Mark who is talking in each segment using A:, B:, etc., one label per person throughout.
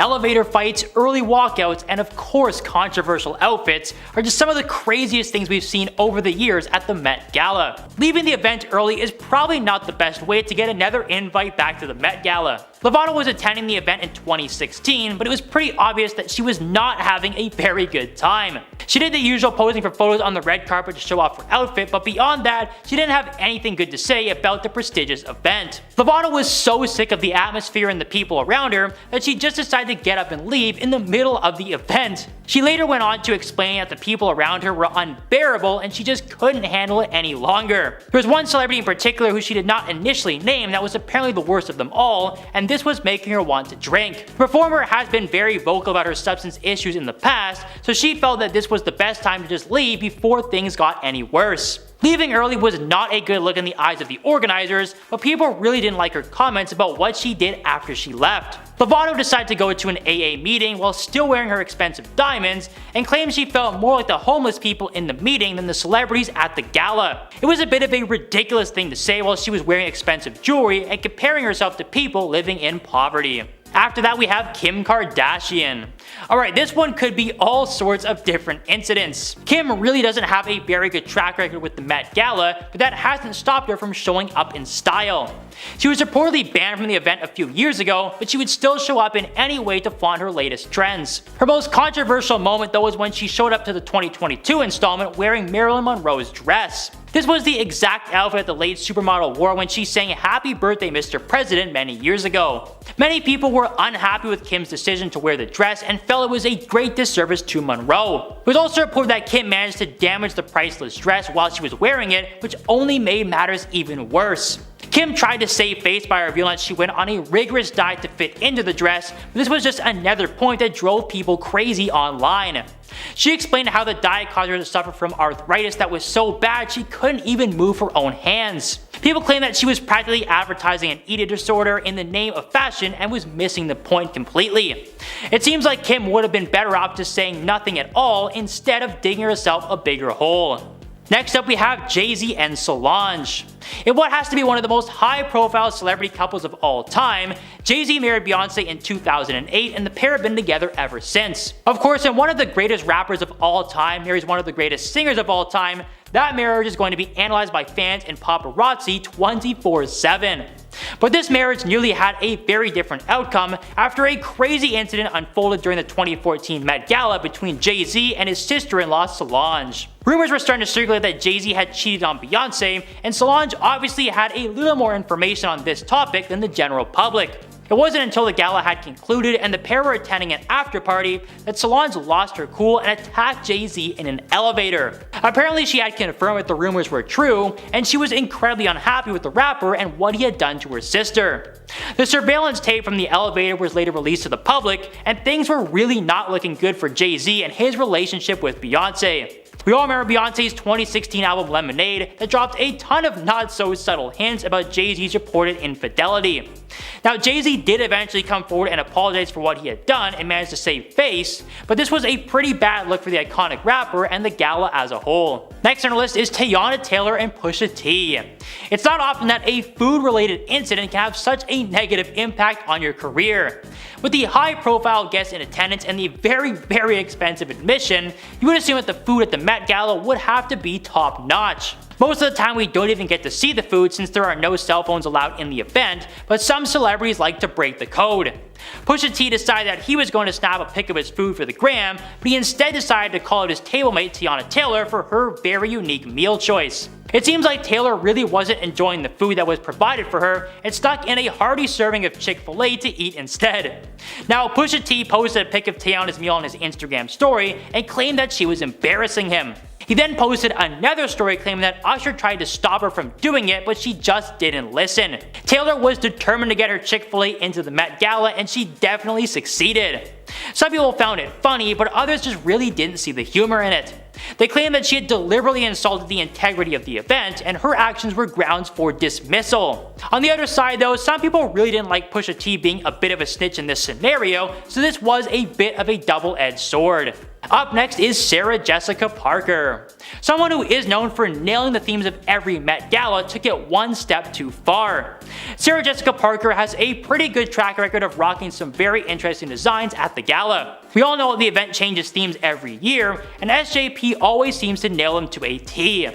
A: Elevator fights, early walkouts, and of course controversial outfits are just some of the craziest things we've seen over the years at the Met Gala. Leaving the event early is probably not the best way to get another invite back to the Met Gala. Lovato was attending the event in 2016, but it was pretty obvious that she was not having a very good time. She did the usual posing for photos on the red carpet to show off her outfit, but beyond that, she didn't have anything good to say about the prestigious event. Lovato was so sick of the atmosphere and the people around her that she just decided to get up and leave in the middle of the event. She later went on to explain that the people around her were unbearable and she just couldn't handle it any longer. There was one celebrity in particular who she did not initially name that was apparently the worst of them all, and this was making her want to drink. The performer has been very vocal about her substance issues in the past, so she felt that this was the best time to just leave before things got any worse. Leaving early was not a good look in the eyes of the organizers, but people really didn't like her comments about what she did after she left. Lovato decided to go to an AA meeting while still wearing her expensive diamonds and claimed she felt more like the homeless people in the meeting than the celebrities at the gala. It was a bit of a ridiculous thing to say while she was wearing expensive jewelry and comparing herself to people living in poverty. After that, we have Kim Kardashian. Alright, this one could be all sorts of different incidents. Kim really doesn't have a very good track record with the Met Gala, but that hasn't stopped her from showing up in style. She was reportedly banned from the event a few years ago, but she would still show up in any way to flaunt her latest trends. Her most controversial moment though was when she showed up to the 2022 installment wearing Marilyn Monroe's dress. This was the exact outfit the late supermodel wore when she sang "Happy Birthday Mr. President" many years ago. Many people were unhappy with Kim's decision to wear the dress and felt it was a great disservice to Monroe. It was also reported that Kim managed to damage the priceless dress while she was wearing it, which only made matters even worse. Kim tried to save face by revealing that she went on a rigorous diet to fit into the dress, but this was just another point that drove people crazy online. She explained how the diet caused her to suffer from arthritis that was so bad she couldn't even move her own hands. People claim that she was practically advertising an eating disorder in the name of fashion and was missing the point completely. It seems like Kim would have been better off just saying nothing at all instead of digging herself a bigger hole. Next up we have Jay-Z and Solange. In what has to be one of the most high-profile celebrity couples of all time, Jay-Z married Beyonce in 2008 and the pair have been together ever since. Of course, when one of the greatest rappers of all time marries one of the greatest singers of all time, that marriage is going to be analyzed by fans and paparazzi 24/7. But this marriage nearly had a very different outcome after a crazy incident unfolded during the 2014 Met Gala between Jay-Z and his sister-in-law Solange. Rumors were starting to circulate that Jay-Z had cheated on Beyonce, and Solange obviously had a little more information on this topic than the general public. It wasn't until the gala had concluded and the pair were attending an after party that Solange lost her cool and attacked Jay-Z in an elevator. Apparently she had confirmed that the rumors were true, and she was incredibly unhappy with the rapper and what he had done to her sister. The surveillance tape from the elevator was later released to the public, and things were really not looking good for Jay-Z and his relationship with Beyonce. We all remember Beyonce's 2016 album Lemonade that dropped a ton of not so subtle hints about Jay-Z's reported infidelity. Now Jay-Z did eventually come forward and apologize for what he had done and managed to save face, but this was a pretty bad look for the iconic rapper and the gala as a whole. Next on our list is Teyana Taylor and Pusha T. It's not often that a food-related incident can have such a negative impact on your career. With the high-profile guests in attendance and the very expensive admission, you would assume that the food at the Met Gala would have to be top-notch. Most of the time we don't even get to see the food since there are no cell phones allowed in the event, but some celebrities like to break the code. Pusha T decided that he was going to snap a pic of his food for the gram, but he instead decided to call out his table mate Teyana Taylor for her very unique meal choice. It seems like Taylor really wasn't enjoying the food that was provided for her and stuck in a hearty serving of Chick-fil-A to eat instead. Now Pusha T posted a pic of Teyana's meal on his Instagram story and claimed that she was embarrassing him. He then posted another story claiming that Usher tried to stop her from doing it, but she just didn't listen. Taylor was determined to get her Chick-fil-A into the Met Gala, and she definitely succeeded. Some people found it funny, but others just really didn't see the humor in it. They claimed that she had deliberately insulted the integrity of the event, and her actions were grounds for dismissal. On the other side though, some people really didn't like Pusha T being a bit of a snitch in this scenario, so this was a bit of a double-edged sword. Up next is Sarah Jessica Parker. Someone who is known for nailing the themes of every Met Gala took it one step too far. Sarah Jessica Parker has a pretty good track record of rocking some very interesting designs at the gala. We all know the event changes themes every year, and SJP always seems to nail them to a T.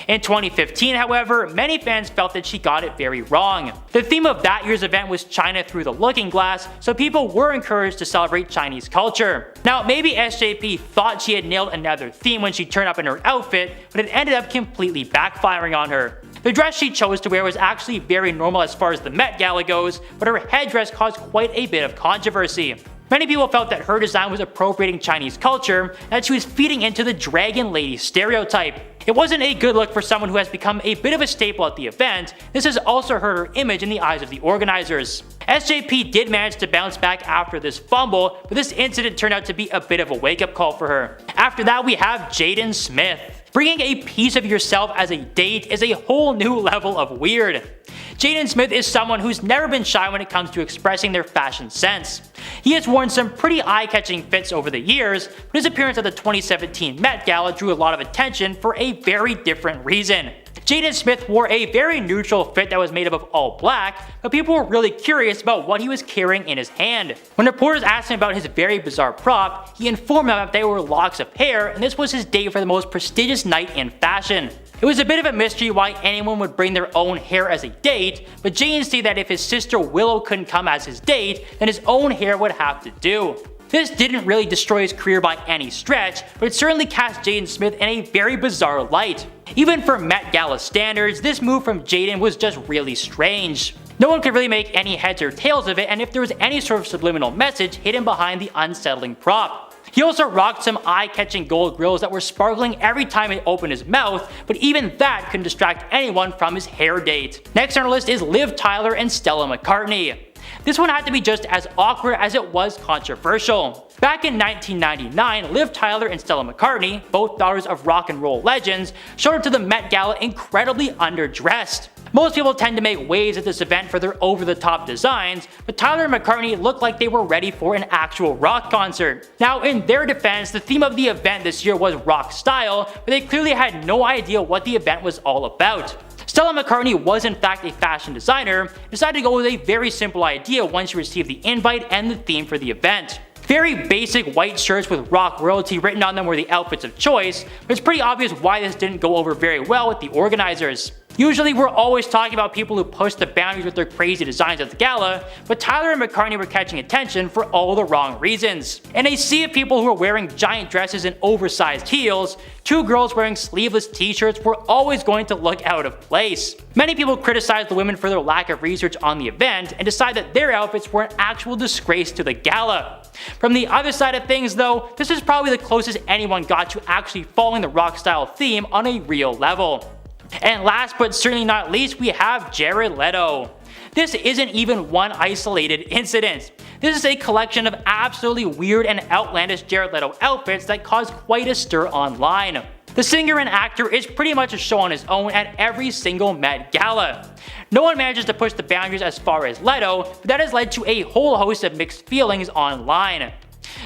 A: In 2015, however, many fans felt that she got it very wrong. The theme of that year's event was China through the looking glass, so people were encouraged to celebrate Chinese culture. Now, maybe SJP thought she had nailed another theme when she turned up in her outfit, but it ended up completely backfiring on her. The dress she chose to wear was actually very normal as far as the Met Gala goes, but her headdress caused quite a bit of controversy. Many people felt that her design was appropriating Chinese culture, and that she was feeding into the dragon lady stereotype. It wasn't a good look for someone who has become a bit of a staple at the event. This has also hurt her image in the eyes of the organizers. SJP did manage to bounce back after this fumble, but this incident turned out to be a bit of a wake-up call for her. After that, we have Jaden Smith. Bringing a piece of yourself as a date is a whole new level of weird. Jaden Smith is someone who's never been shy when it comes to expressing their fashion sense. He has worn some pretty eye-catching fits over the years, but his appearance at the 2017 Met Gala drew a lot of attention for a very different reason. Jaden Smith wore a very neutral fit that was made up of all black, but people were really curious about what he was carrying in his hand. When reporters asked him about his very bizarre prop, he informed them that they were locks of hair, and this was his date for the most prestigious night in fashion. It was a bit of a mystery why anyone would bring their own hair as a date, but Jaden stated that if his sister Willow couldn't come as his date, then his own hair would have to do. This didn't really destroy his career by any stretch, but it certainly cast Jaden Smith in a very bizarre light. Even for Met Gala standards, this move from Jaden was just really strange. No one could really make any heads or tails of it, and if there was any sort of subliminal message hidden behind the unsettling prop. He also rocked some eye-catching gold grills that were sparkling every time he opened his mouth, but even that couldn't distract anyone from his hair date. Next on our list is Liv Tyler and Stella McCartney. This one had to be just as awkward as it was controversial. Back in 1999, Liv Tyler and Stella McCartney, both daughters of rock and roll legends, showed up to the Met Gala incredibly underdressed. Most people tend to make waves at this event for their over-the-top designs, but Tyler and McCartney looked like they were ready for an actual rock concert. Now, in their defense, the theme of the event this year was rock style, but they clearly had no idea what the event was all about. Stella McCartney was in fact a fashion designer, and decided to go with a very simple idea once she received the invite and the theme for the event. Very basic white shirts with rock royalty written on them were the outfits of choice, but it's pretty obvious why this didn't go over very well with the organizers. Usually we're always talking about people who push the boundaries with their crazy designs at the gala, but Tyler and McCartney were catching attention for all the wrong reasons. In a sea of people who are wearing giant dresses and oversized heels, two girls wearing sleeveless t-shirts were always going to look out of place. Many people criticized the women for their lack of research on the event and decided that their outfits were an actual disgrace to the gala. From the other side of things though, this is probably the closest anyone got to actually following the rock style theme on a real level. And last but certainly not least, we have Jared Leto. This isn't even one isolated incident. This is a collection of absolutely weird and outlandish Jared Leto outfits that caused quite a stir online. The singer and actor is pretty much a show on his own at every single Met Gala. No one manages to push the boundaries as far as Leto, but that has led to a whole host of mixed feelings online.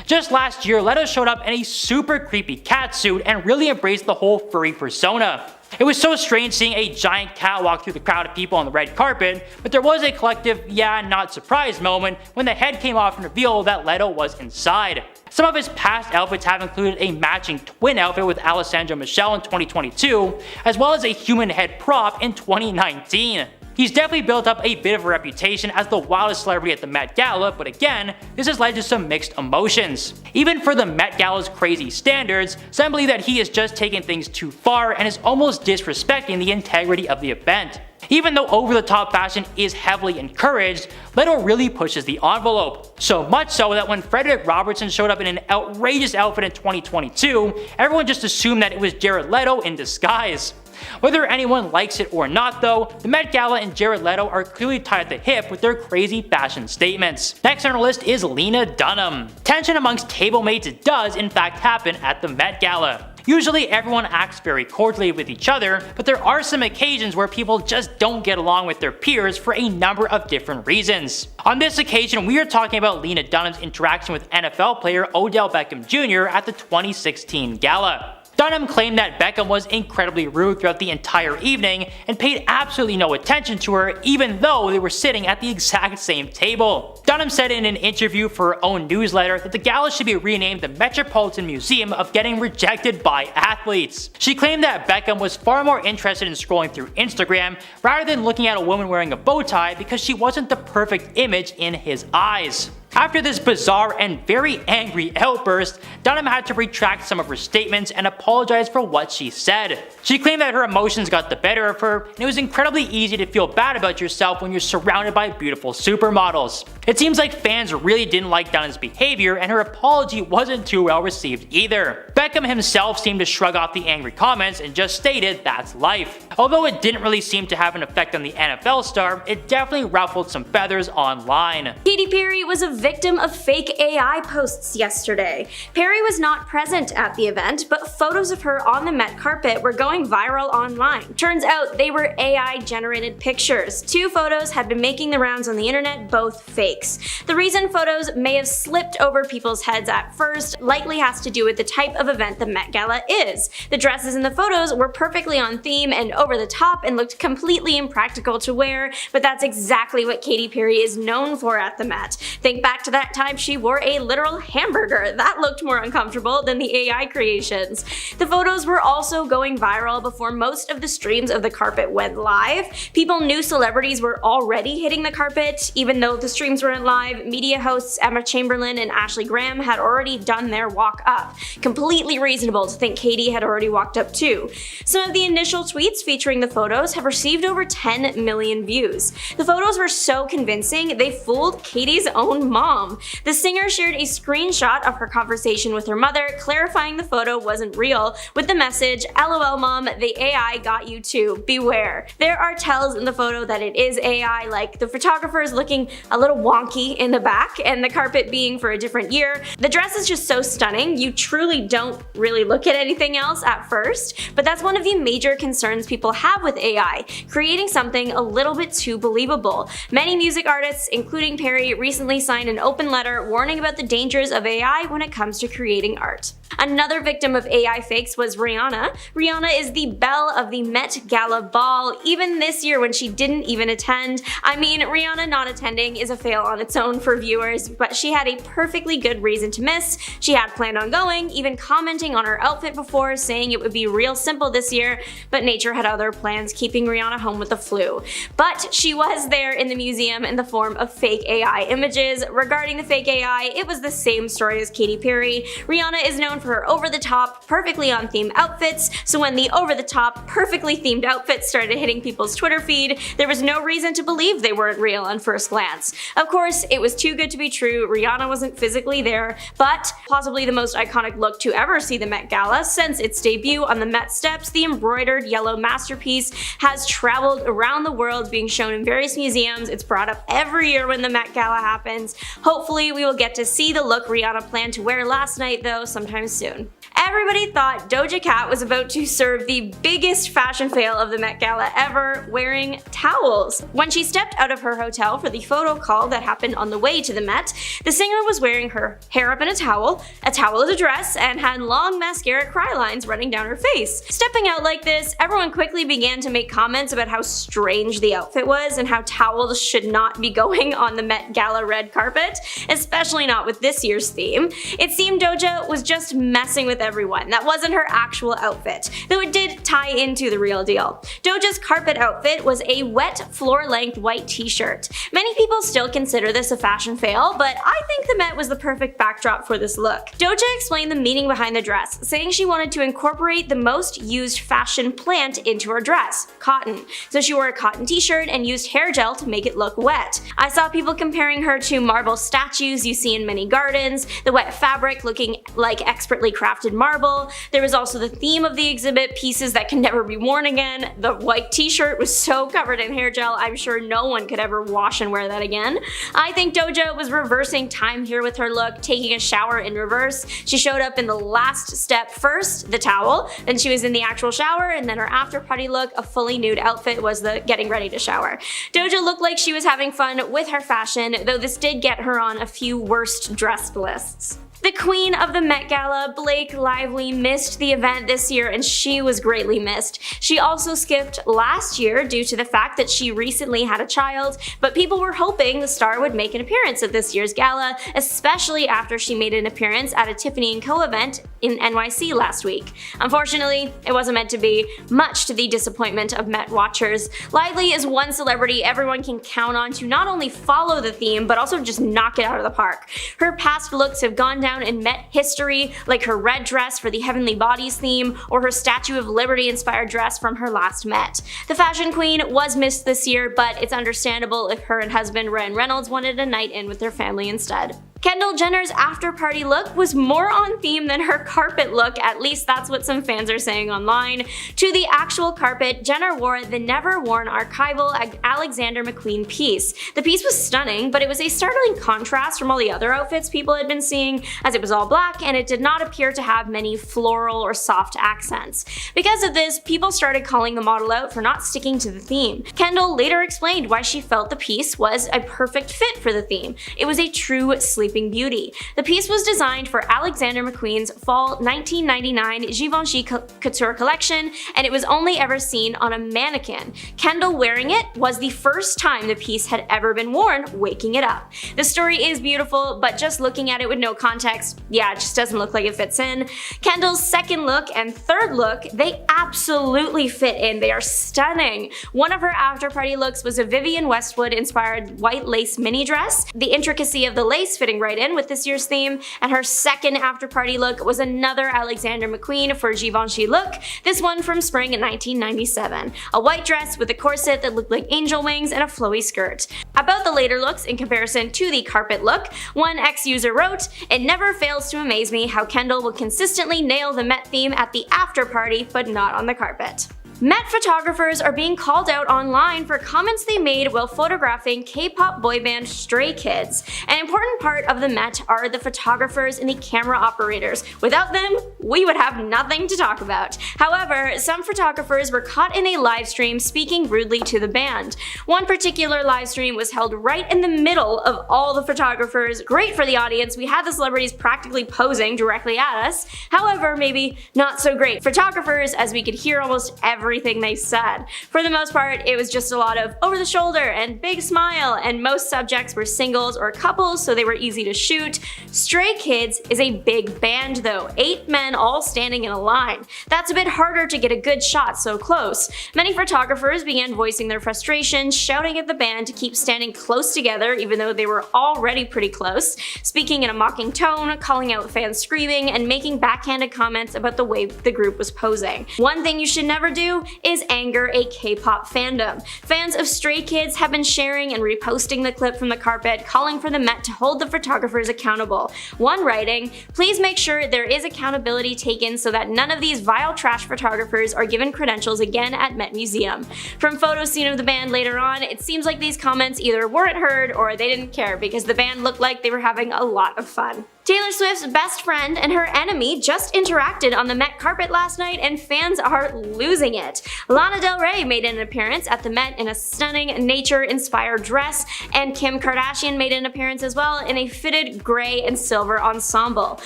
A: Just last year, Leto showed up in a super creepy cat suit and really embraced the whole furry persona. It was so strange seeing a giant cat walk through the crowd of people on the red carpet, but there was a collective, yeah, not surprised moment when the head came off and revealed that Leto was inside. Some of his past outfits have included a matching twin outfit with Alessandra Michelle in 2022, as well as a human head prop in 2019. He's definitely built up a bit of a reputation as the wildest celebrity at the Met Gala, but again, this has led to some mixed emotions. Even for the Met Gala's crazy standards, some believe that he is just taking things too far and is almost disrespecting the integrity of the event. Even though over-the-top fashion is heavily encouraged, Leto really pushes the envelope. So much so that when Frederick Robertson showed up in an outrageous outfit in 2022, everyone just assumed that it was Jared Leto in disguise. Whether anyone likes it or not though, the Met Gala and Jared Leto are clearly tied at the hip with their crazy fashion statements. Next on our list is Lena Dunham. Tension amongst table mates does in fact happen at the Met Gala. Usually everyone acts very cordially with each other, but there are some occasions where people just don't get along with their peers for a number of different reasons. On this occasion, we are talking about Lena Dunham's interaction with NFL player Odell Beckham Jr. at the 2016 Gala. Dunham claimed that Beckham was incredibly rude throughout the entire evening and paid absolutely no attention to her even though they were sitting at the exact same table. Dunham said in an interview for her own newsletter that the gala should be renamed the Metropolitan Museum of Getting Rejected by Athletes. She claimed that Beckham was far more interested in scrolling through Instagram rather than looking at a woman wearing a bow tie because she wasn't the perfect image in his eyes. After this bizarre and very angry outburst, Dunham had to retract some of her statements and apologize for what she said. She claimed that her emotions got the better of her, and it was incredibly easy to feel bad about yourself when you're surrounded by beautiful supermodels. It seems like fans really didn't like Dunham's behavior, and her apology wasn't too well received either. Beckham himself seemed to shrug off the angry comments and just stated that's life. Although it didn't really seem to have an effect on the NFL star, it definitely ruffled some feathers online.
B: Katy Perry was a victim of fake AI posts yesterday. Perry was not present at the event, but photos of her on the Met carpet were going viral online. Turns out they were AI generated pictures. Two photos had been making the rounds on the internet, both fakes. The reason photos may have slipped over people's heads at first likely has to do with the type of event the Met Gala is. The dresses in the photos were perfectly on theme and over the top and looked completely impractical to wear, but that's exactly what Katy Perry is known for at the Met. Think back to that time she wore a literal hamburger. That looked more uncomfortable than the AI creations. The photos were also going viral before most of the streams of the carpet went live. People knew celebrities were already hitting the carpet. Even though the streams weren't live, media hosts Emma Chamberlain and Ashley Graham had already done their walk up. Completely reasonable to think Katy had already walked up too. Some of the initial tweets featuring the photos have received over 10 million views. The photos were so convincing they fooled Katy's own mom. The singer shared a screenshot of her conversation with her mother, clarifying the photo wasn't real, with the message, "LOL mom, the AI got you too, beware." There are tells in the photo that it is AI, like the photographers looking a little wonky in the back and the carpet being for a different year. The dress is just so stunning, you truly don't really look at anything else at first, but that's one of the major concerns people have with AI, creating something a little bit too believable. Many music artists, including Perry, recently signed an open letter warning about the dangers of AI when it comes to creating art. Another victim of AI fakes was Rihanna. Rihanna is the belle of the Met Gala ball, even this year when she didn't even attend. I mean, Rihanna not attending is a fail on its own for viewers, but she had a perfectly good reason to miss. She had planned on going, even commenting on her outfit before, saying it would be real simple this year, but nature had other plans, keeping Rihanna home with the flu. But she was there in the museum in the form of fake AI images. Regarding the fake AI, it was the same story as Katy Perry. Rihanna is known for her over-the-top, perfectly on-theme outfits, so when the over-the-top, perfectly themed outfits started hitting people's Twitter feed, there was no reason to believe they weren't real on first glance. Of course, it was too good to be true. Rihanna wasn't physically there, but possibly the most iconic look to ever see the Met Gala since its debut on the Met steps, the embroidered yellow masterpiece has traveled around the world, being shown in various museums. It's brought up every year when the Met Gala happens. Hopefully we will get to see the look Rihanna planned to wear last night though sometime soon. Everybody thought Doja Cat was about to serve the biggest fashion fail of the Met Gala ever, wearing towels. When she stepped out of her hotel for the photo call that happened on the way to the Met, the singer was wearing her hair up in a towel as a dress, and had long mascara cry lines running down her face. Stepping out like this, everyone quickly began to make comments about how strange the outfit was and how towels should not be going on the Met Gala red carpet, especially not with this year's theme. It seemed Doja was just messing with everyone. That wasn't her actual outfit, though it did tie into the real deal. Doja's carpet outfit was a wet, floor-length white t-shirt. Many people still consider this a fashion fail, but I think the Met was the perfect backdrop for this look. Doja explained the meaning behind the dress, saying she wanted to incorporate the most used fashion plant into her dress, cotton. So she wore a cotton t-shirt and used hair gel to make it look wet. I saw people comparing her to marble statues you see in many gardens, the wet fabric looking like expertly crafted marble marble. There was also the theme of the exhibit, pieces that can never be worn again. The white t-shirt was so covered in hair gel, I'm sure no one could ever wash and wear that again. I think Doja was reversing time here with her look, taking a shower in reverse. She showed up in the last step first, the towel, then she was in the actual shower, and then her after party look, a fully nude outfit, was the getting ready to shower. Doja looked like she was having fun with her fashion, though this did get her on a few worst dressed lists. The queen of the Met Gala, Blake Lively, missed the event this year, and she was greatly missed. She also skipped last year due to the fact that she recently had a child, but people were hoping the star would make an appearance at this year's gala, especially after she made an appearance at a Tiffany & Co event in NYC last week. Unfortunately, it wasn't meant to be, much to the disappointment of Met watchers. Lively is one celebrity everyone can count on to not only follow the theme, but also just knock it out of the park. Her past looks have gone down in Met history, like her red dress for the Heavenly Bodies theme, or her Statue of Liberty inspired dress from her last Met. The fashion queen was missed this year, but it's understandable if her and husband Ryan Reynolds wanted a night in with their family instead. Kendall Jenner's after-party look was more on theme than her carpet look, at least that's what some fans are saying online. To the actual carpet, Jenner wore the never-worn archival Alexander McQueen piece. The piece was stunning, but it was a startling contrast from all the other outfits people had been seeing, as it was all black and it did not appear to have many floral or soft accents. Because of this, people started calling the model out for not sticking to the theme. Kendall later explained why she felt the piece was a perfect fit for the theme. It was a true Sleeping Beauty. The piece was designed for Alexander McQueen's fall 1999 Givenchy couture collection, and it was only ever seen on a mannequin. Kendall wearing it was the first time the piece had ever been worn, waking it up. The story is beautiful, but just looking at it with no context, yeah, it just doesn't look like it fits in. Kendall's second look and third look, they absolutely fit in. They are stunning. One of her after-party looks was a Vivienne Westwood inspired white lace mini dress. The intricacy of the lace fitting right in with this year's theme, and her second after-party look was another Alexander McQueen for Givenchy look, this one from spring 1997. A white dress with a corset that looked like angel wings and a flowy skirt. About the later looks in comparison to the carpet look, one ex-user wrote, "It never fails to amaze me how Kendall will consistently nail the Met theme at the after-party, but not on the carpet." Met photographers are being called out online for comments they made while photographing K-pop boy band Stray Kids. An important part of the Met are the photographers and the camera operators. Without them, we would have nothing to talk about. However, some photographers were caught in a live stream speaking rudely to the band. One particular live stream was held right in the middle of all the photographers. Great for the audience, we had the celebrities practically posing directly at us. However, maybe not so great for photographers, as we could hear almost everything they said. For the most part, it was just a lot of over the shoulder and big smile, and most subjects were singles or couples, so they were easy to shoot. Stray Kids is a big band though, 8 men all standing in a line. That's a bit harder to get a good shot so close. Many photographers began voicing their frustration, shouting at the band to keep standing close together even though they were already pretty close, speaking in a mocking tone, calling out fans screaming, and making backhanded comments about the way the group was posing. One thing you should never do is anger a K-pop fandom. Fans of Stray Kids have been sharing and reposting the clip from the carpet, calling for the Met to hold the photographers accountable. One writing, "Please make sure there is accountability taken so that none of these vile trash photographers are given credentials again at Met Museum." From photos seen of the band later on, it seems like these comments either weren't heard or they didn't care, because the band looked like they were having a lot of fun. Taylor Swift's best friend and her enemy just interacted on the Met carpet last night, and fans are losing it. Lana Del Rey made an appearance at the Met in a stunning nature-inspired dress, and Kim Kardashian made an appearance as well in a fitted gray and silver ensemble.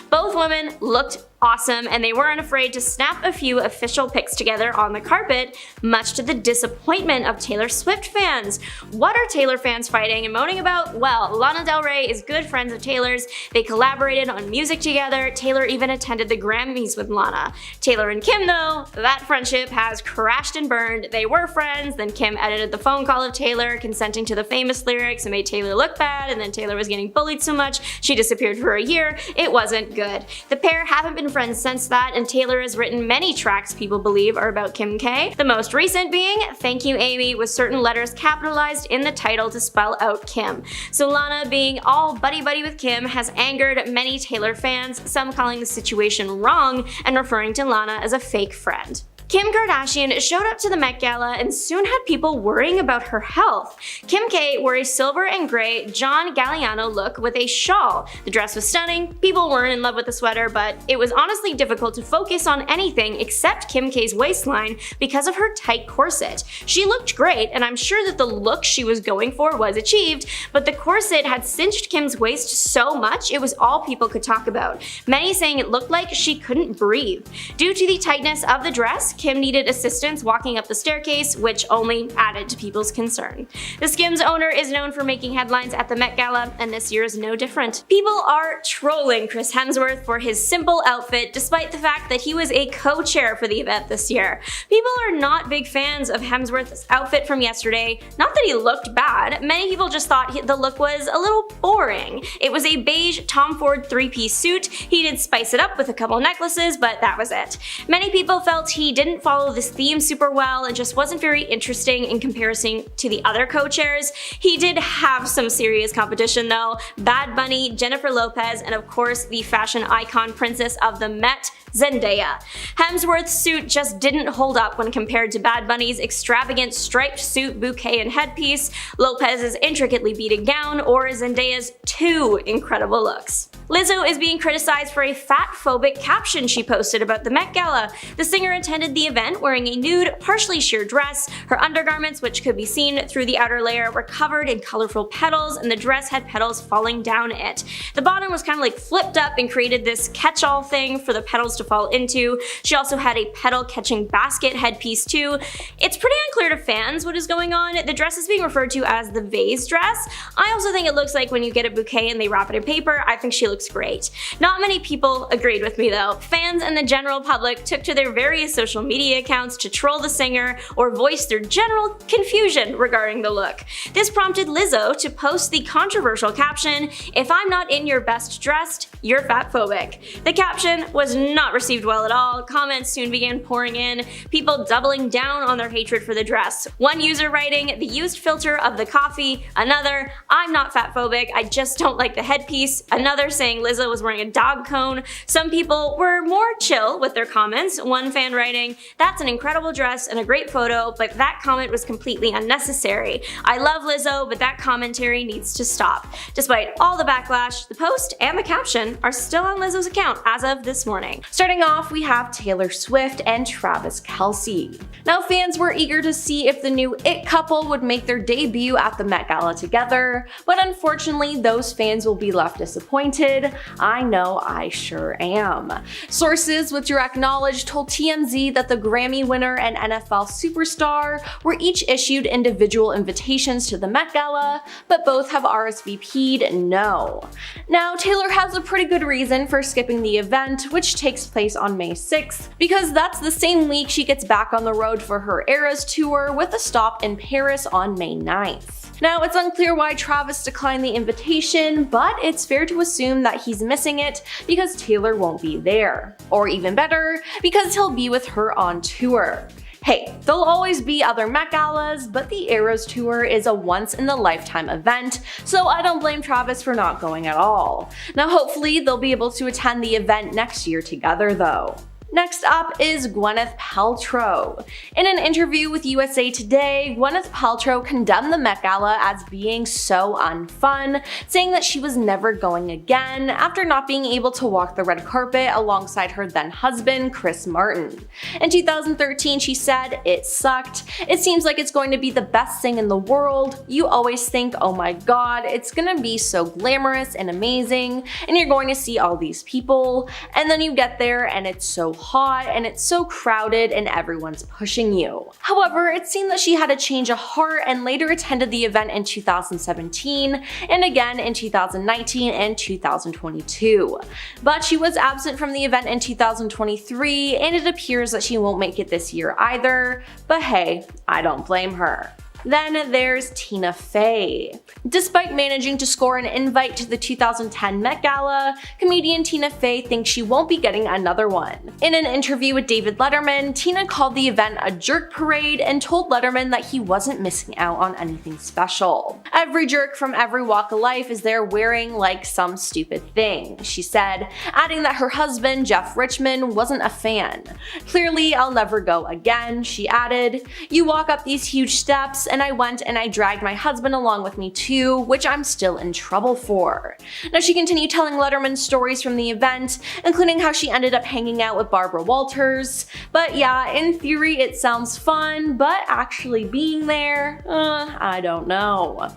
B: Both women looked awesome, and they weren't afraid to snap a few official pics together on the carpet, much to the disappointment of Taylor Swift fans. What are Taylor fans fighting and moaning about? Well, Lana Del Rey is good friends of Taylor's. They collaborated on music together. Taylor even attended the Grammys with Lana. Taylor and Kim though, that friendship has crashed and burned. They were friends, then Kim edited the phone call of Taylor consenting to the famous lyrics and made Taylor look bad, and then Taylor was getting bullied so much she disappeared for a year. It wasn't good. The pair haven't been been friends since that, and Taylor has written many tracks people believe are about Kim K. The most recent being "Thank You Amy" with certain letters capitalized in the title to spell out Kim. So Lana being all buddy-buddy with Kim has angered many Taylor fans, some calling the situation wrong and referring to Lana as a fake friend. Kim Kardashian showed up to the Met Gala and soon had people worrying about her health. Kim K wore a silver and gray John Galliano look with a shawl. The dress was stunning, people weren't in love with the sweater, but it was honestly difficult to focus on anything except Kim K's waistline because of her tight corset. She looked great, and I'm sure that the look she was going for was achieved, but the corset had cinched Kim's waist so much it was all people could talk about. Many saying it looked like she couldn't breathe. Due to the tightness of the dress, Kim needed assistance walking up the staircase, which only added to people's concern. The Skims owner is known for making headlines at the Met Gala, and this year is no different. People are trolling Chris Hemsworth for his simple outfit, despite the fact that he was a co-chair for the event this year. People are not big fans of Hemsworth's outfit from yesterday. Not that he looked bad, many people just thought the look was a little boring. It was a beige Tom Ford three-piece suit. He did spice it up with a couple necklaces, but that was it. Many people felt he didn't follow this theme super well and just wasn't very interesting in comparison to the other co-chairs. He did have some serious competition though. Bad Bunny, Jennifer Lopez, and of course the fashion icon princess of the Met, Zendaya. Hemsworth's suit just didn't hold up when compared to Bad Bunny's extravagant striped suit, bouquet, and headpiece, Lopez's intricately beaded gown, or Zendaya's two incredible looks. Lizzo is being criticized for a fat-phobic caption she posted about the Met Gala. The singer attended the event wearing a nude, partially sheer dress. Her undergarments, which could be seen through the outer layer, were covered in colorful petals, and the dress had petals falling down it. The bottom was kind of like flipped up and created this catch-all thing for the petals to fall into. She also had a petal-catching basket headpiece too. It's pretty unclear to fans what is going on. The dress is being referred to as the vase dress. I also think it looks like when you get a bouquet and they wrap it in paper. I think she looks great. Not many people agreed with me though. Fans and the general public took to their various social media accounts to troll the singer or voice their general confusion regarding the look. This prompted Lizzo to post the controversial caption, "If I'm not in your best dressed, you're fatphobic." The caption was not received well at all. Comments soon began pouring in, people doubling down on their hatred for the dress. One user writing, "The used filter of the coffee." Another, "I'm not fatphobic, I just don't like the headpiece." Another saying Lizzo was wearing a dog cone. Some people were more chill with their comments. One fan writing, "That's an incredible dress and a great photo, but that comment was completely unnecessary. I love Lizzo, but that commentary needs to stop." Despite all the backlash, the post and the caption are still on Lizzo's account as of this morning.
C: Starting off, we have Taylor Swift and Travis Kelce. Now, fans were eager to see if the new It couple would make their debut at the Met Gala together, but unfortunately, those fans will be left disappointed. I know I sure am. Sources with direct knowledge told TMZ that the Grammy winner and NFL superstar were each issued individual invitations to the Met Gala, but both have RSVP'd no. Now, Taylor has a pretty good reason for skipping the event, which takes place on May 6th, because that's the same week she gets back on the road for her Eras tour with a stop in Paris on May 9th. Now, it's unclear why Travis declined the invitation, but it's fair to assume that he's missing it because Taylor won't be there. Or even better, because he'll be with her on tour. Hey, there'll always be other Met Galas, but the Eras Tour is a once-in-a-lifetime event, so I don't blame Travis for not going at all. Now, hopefully, they'll be able to attend the event next year together, though. Next up is Gwyneth Paltrow. In an interview with USA Today, Gwyneth Paltrow condemned the Met Gala as being so unfun, saying that she was never going again after not being able to walk the red carpet alongside her then-husband, Chris Martin. In 2013, she said, "It sucked. It seems like it's going to be the best thing in the world. You always think, oh my god, it's gonna be so glamorous and amazing, and you're going to see all these people, and then you get there and it's so hot and it's so crowded and everyone's pushing you." However, it seemed that she had a change of heart and later attended the event in 2017 and again in 2019 and 2022. But she was absent from the event in 2023 and it appears that she won't make it this year either, but hey, I don't blame her. Then there's Tina Fey. Despite managing to score an invite to the 2010 Met Gala, comedian Tina Fey thinks she won't be getting another one. In an interview with David Letterman, Tina called the event a jerk parade and told Letterman that he wasn't missing out on anything special. Every jerk from every walk of life is there wearing like some stupid thing, she said, adding that her husband, Jeff Richmond, wasn't a fan. Clearly, I'll never go again, she added. You walk up these huge steps, and I went and I dragged my husband along with me too, which I'm still in trouble for. Now she continued telling Letterman stories from the event, including how she ended up hanging out with Barbara Walters. But yeah, in theory it sounds fun, but actually being there, I don't know.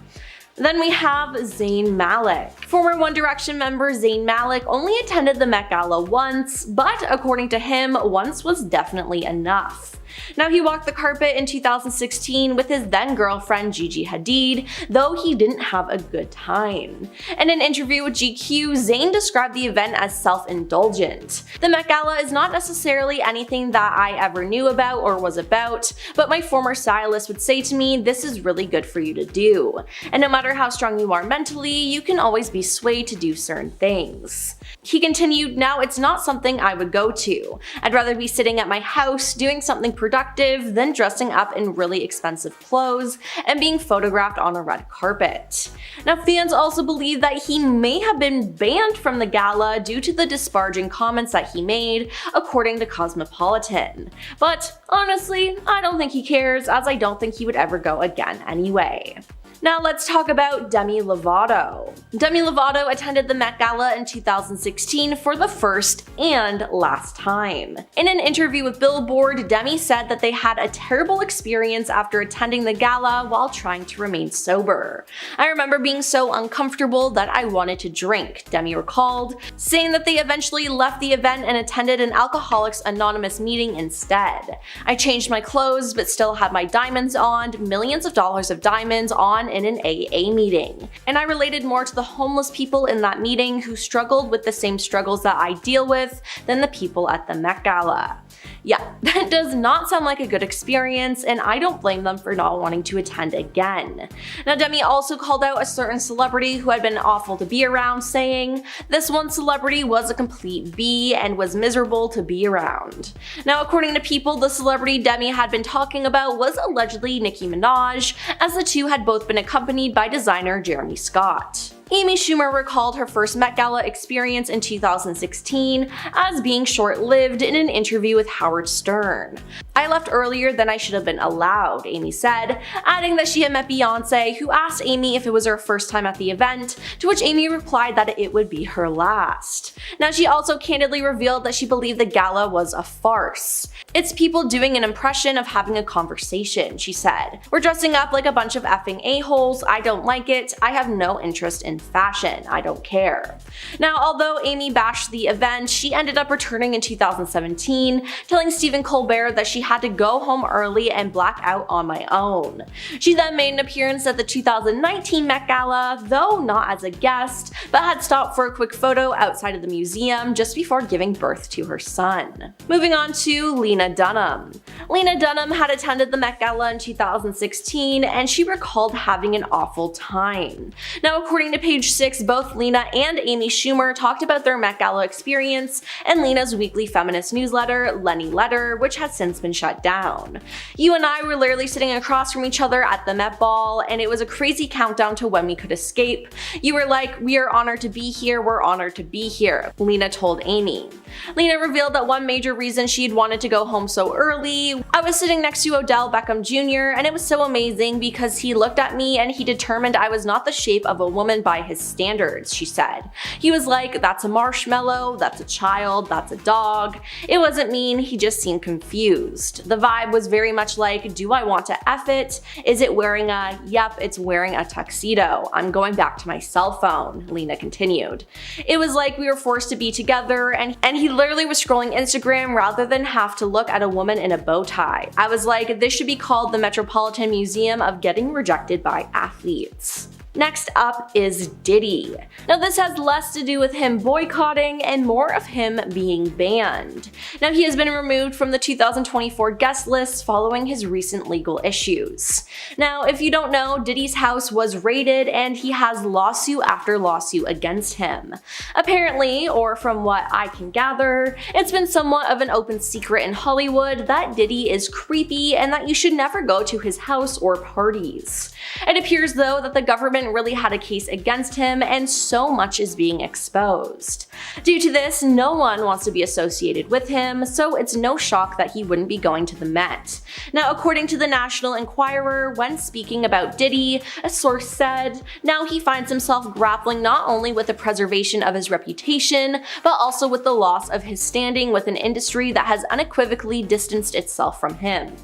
C: Then we have Zayn Malik. Former One Direction member Zayn Malik only attended the Met Gala once, but according to him, once was definitely enough. Now he walked the carpet in 2016 with his then girlfriend Gigi Hadid, though he didn't have a good time. In an interview with GQ, Zayn described the event as self-indulgent. The Met Gala is not necessarily anything that I ever knew about or was about, but my former stylist would say to me, this is really good for you to do. And no matter how strong you are mentally, you can always be swayed to do certain things. He continued, now it's not something I would go to. I'd rather be sitting at my house doing something productive than dressing up in really expensive clothes and being photographed on a red carpet. Now fans also believe that he may have been banned from the gala due to the disparaging comments that he made, according to Cosmopolitan. But honestly, I don't think he cares, as I don't think he would ever go again anyway. Now let's talk about Demi Lovato. Demi Lovato attended the Met Gala in 2016 for the first and last time. In an interview with Billboard, Demi said that they had a terrible experience after attending the gala while trying to remain sober. I remember being so uncomfortable that I wanted to drink, Demi recalled, saying that they eventually left the event and attended an Alcoholics Anonymous meeting instead. I changed my clothes but still had my diamonds on, millions of dollars of diamonds on in an AA meeting. And I related more to the homeless people in that meeting who struggled with the same struggles that I deal with than the people at the Met Gala. Yeah, that does not sound like a good experience, and I don't blame them for not wanting to attend again. Now Demi also called out a certain celebrity who had been awful to be around, saying, this one celebrity was a complete B and was miserable to be around. Now according to People, the celebrity Demi had been talking about was allegedly Nicki Minaj, as the two had both been accompanied by designer Jeremy Scott. Amy Schumer recalled her first Met Gala experience in 2016 as being short-lived in an interview with Howard Stern. I left earlier than I should have been allowed, Amy said, adding that she had met Beyonce, who asked Amy if it was her first time at the event, to which Amy replied that it would be her last. Now she also candidly revealed that she believed the gala was a farce. It's people doing an impression of having a conversation, she said. We're dressing up like a bunch of effing a-holes, I don't like it, I have no interest in fashion, I don't care. Now although Amy bashed the event, she ended up returning in 2017, telling Stephen Colbert that she had to go home early and black out on my own. She then made an appearance at the 2019 Met Gala, though not as a guest, but had stopped for a quick photo outside of the museum just before giving birth to her son. Moving on to Lena Dunham. Lena Dunham had attended the Met Gala in 2016 and she recalled having an awful time. Now according to Page 6, both Lena and Amy Schumer talked about their Met Gala experience in Lena's weekly feminist newsletter, Lenny Letter, which has since been shut down. You and I were literally sitting across from each other at the Met Ball, and it was a crazy countdown to when we could escape. You were like, we are honored to be here, we're honored to be here, Lena told Amy. Lena revealed that one major reason she'd wanted to go home so early, I was sitting next to Odell Beckham Jr. and it was so amazing because he looked at me and he determined I was not the shape of a woman by his standards, she said. He was like, that's a marshmallow, that's a child, that's a dog. It wasn't mean, he just seemed confused. The vibe was very much like, do I want to F it? Is it wearing a, yep, it's wearing a tuxedo. I'm going back to my cell phone, Lena continued. It was like we were forced to be together and he literally was scrolling Instagram rather than have to look at a woman in a bow tie. I was like, this should be called the Metropolitan Museum of Getting Rejected by Athletes. Next up is Diddy. Now this has less to do with him boycotting and more of him being banned. Now he has been removed from the 2024 guest list following his recent legal issues. Now if you don't know, Diddy's house was raided and he has lawsuit after lawsuit against him. Apparently, or from what I can gather, it's been somewhat of an open secret in Hollywood that Diddy is creepy and that you should never go to his house or parties. It appears though that the government really had a case against him and so much is being exposed. Due to this, no one wants to be associated with him, so it's no shock that he wouldn't be going to the Met. Now according to the National Enquirer, when speaking about Diddy, a source said, now he finds himself grappling not only with the preservation of his reputation, but also with the loss of his standing with an industry that has unequivocally distanced itself from him.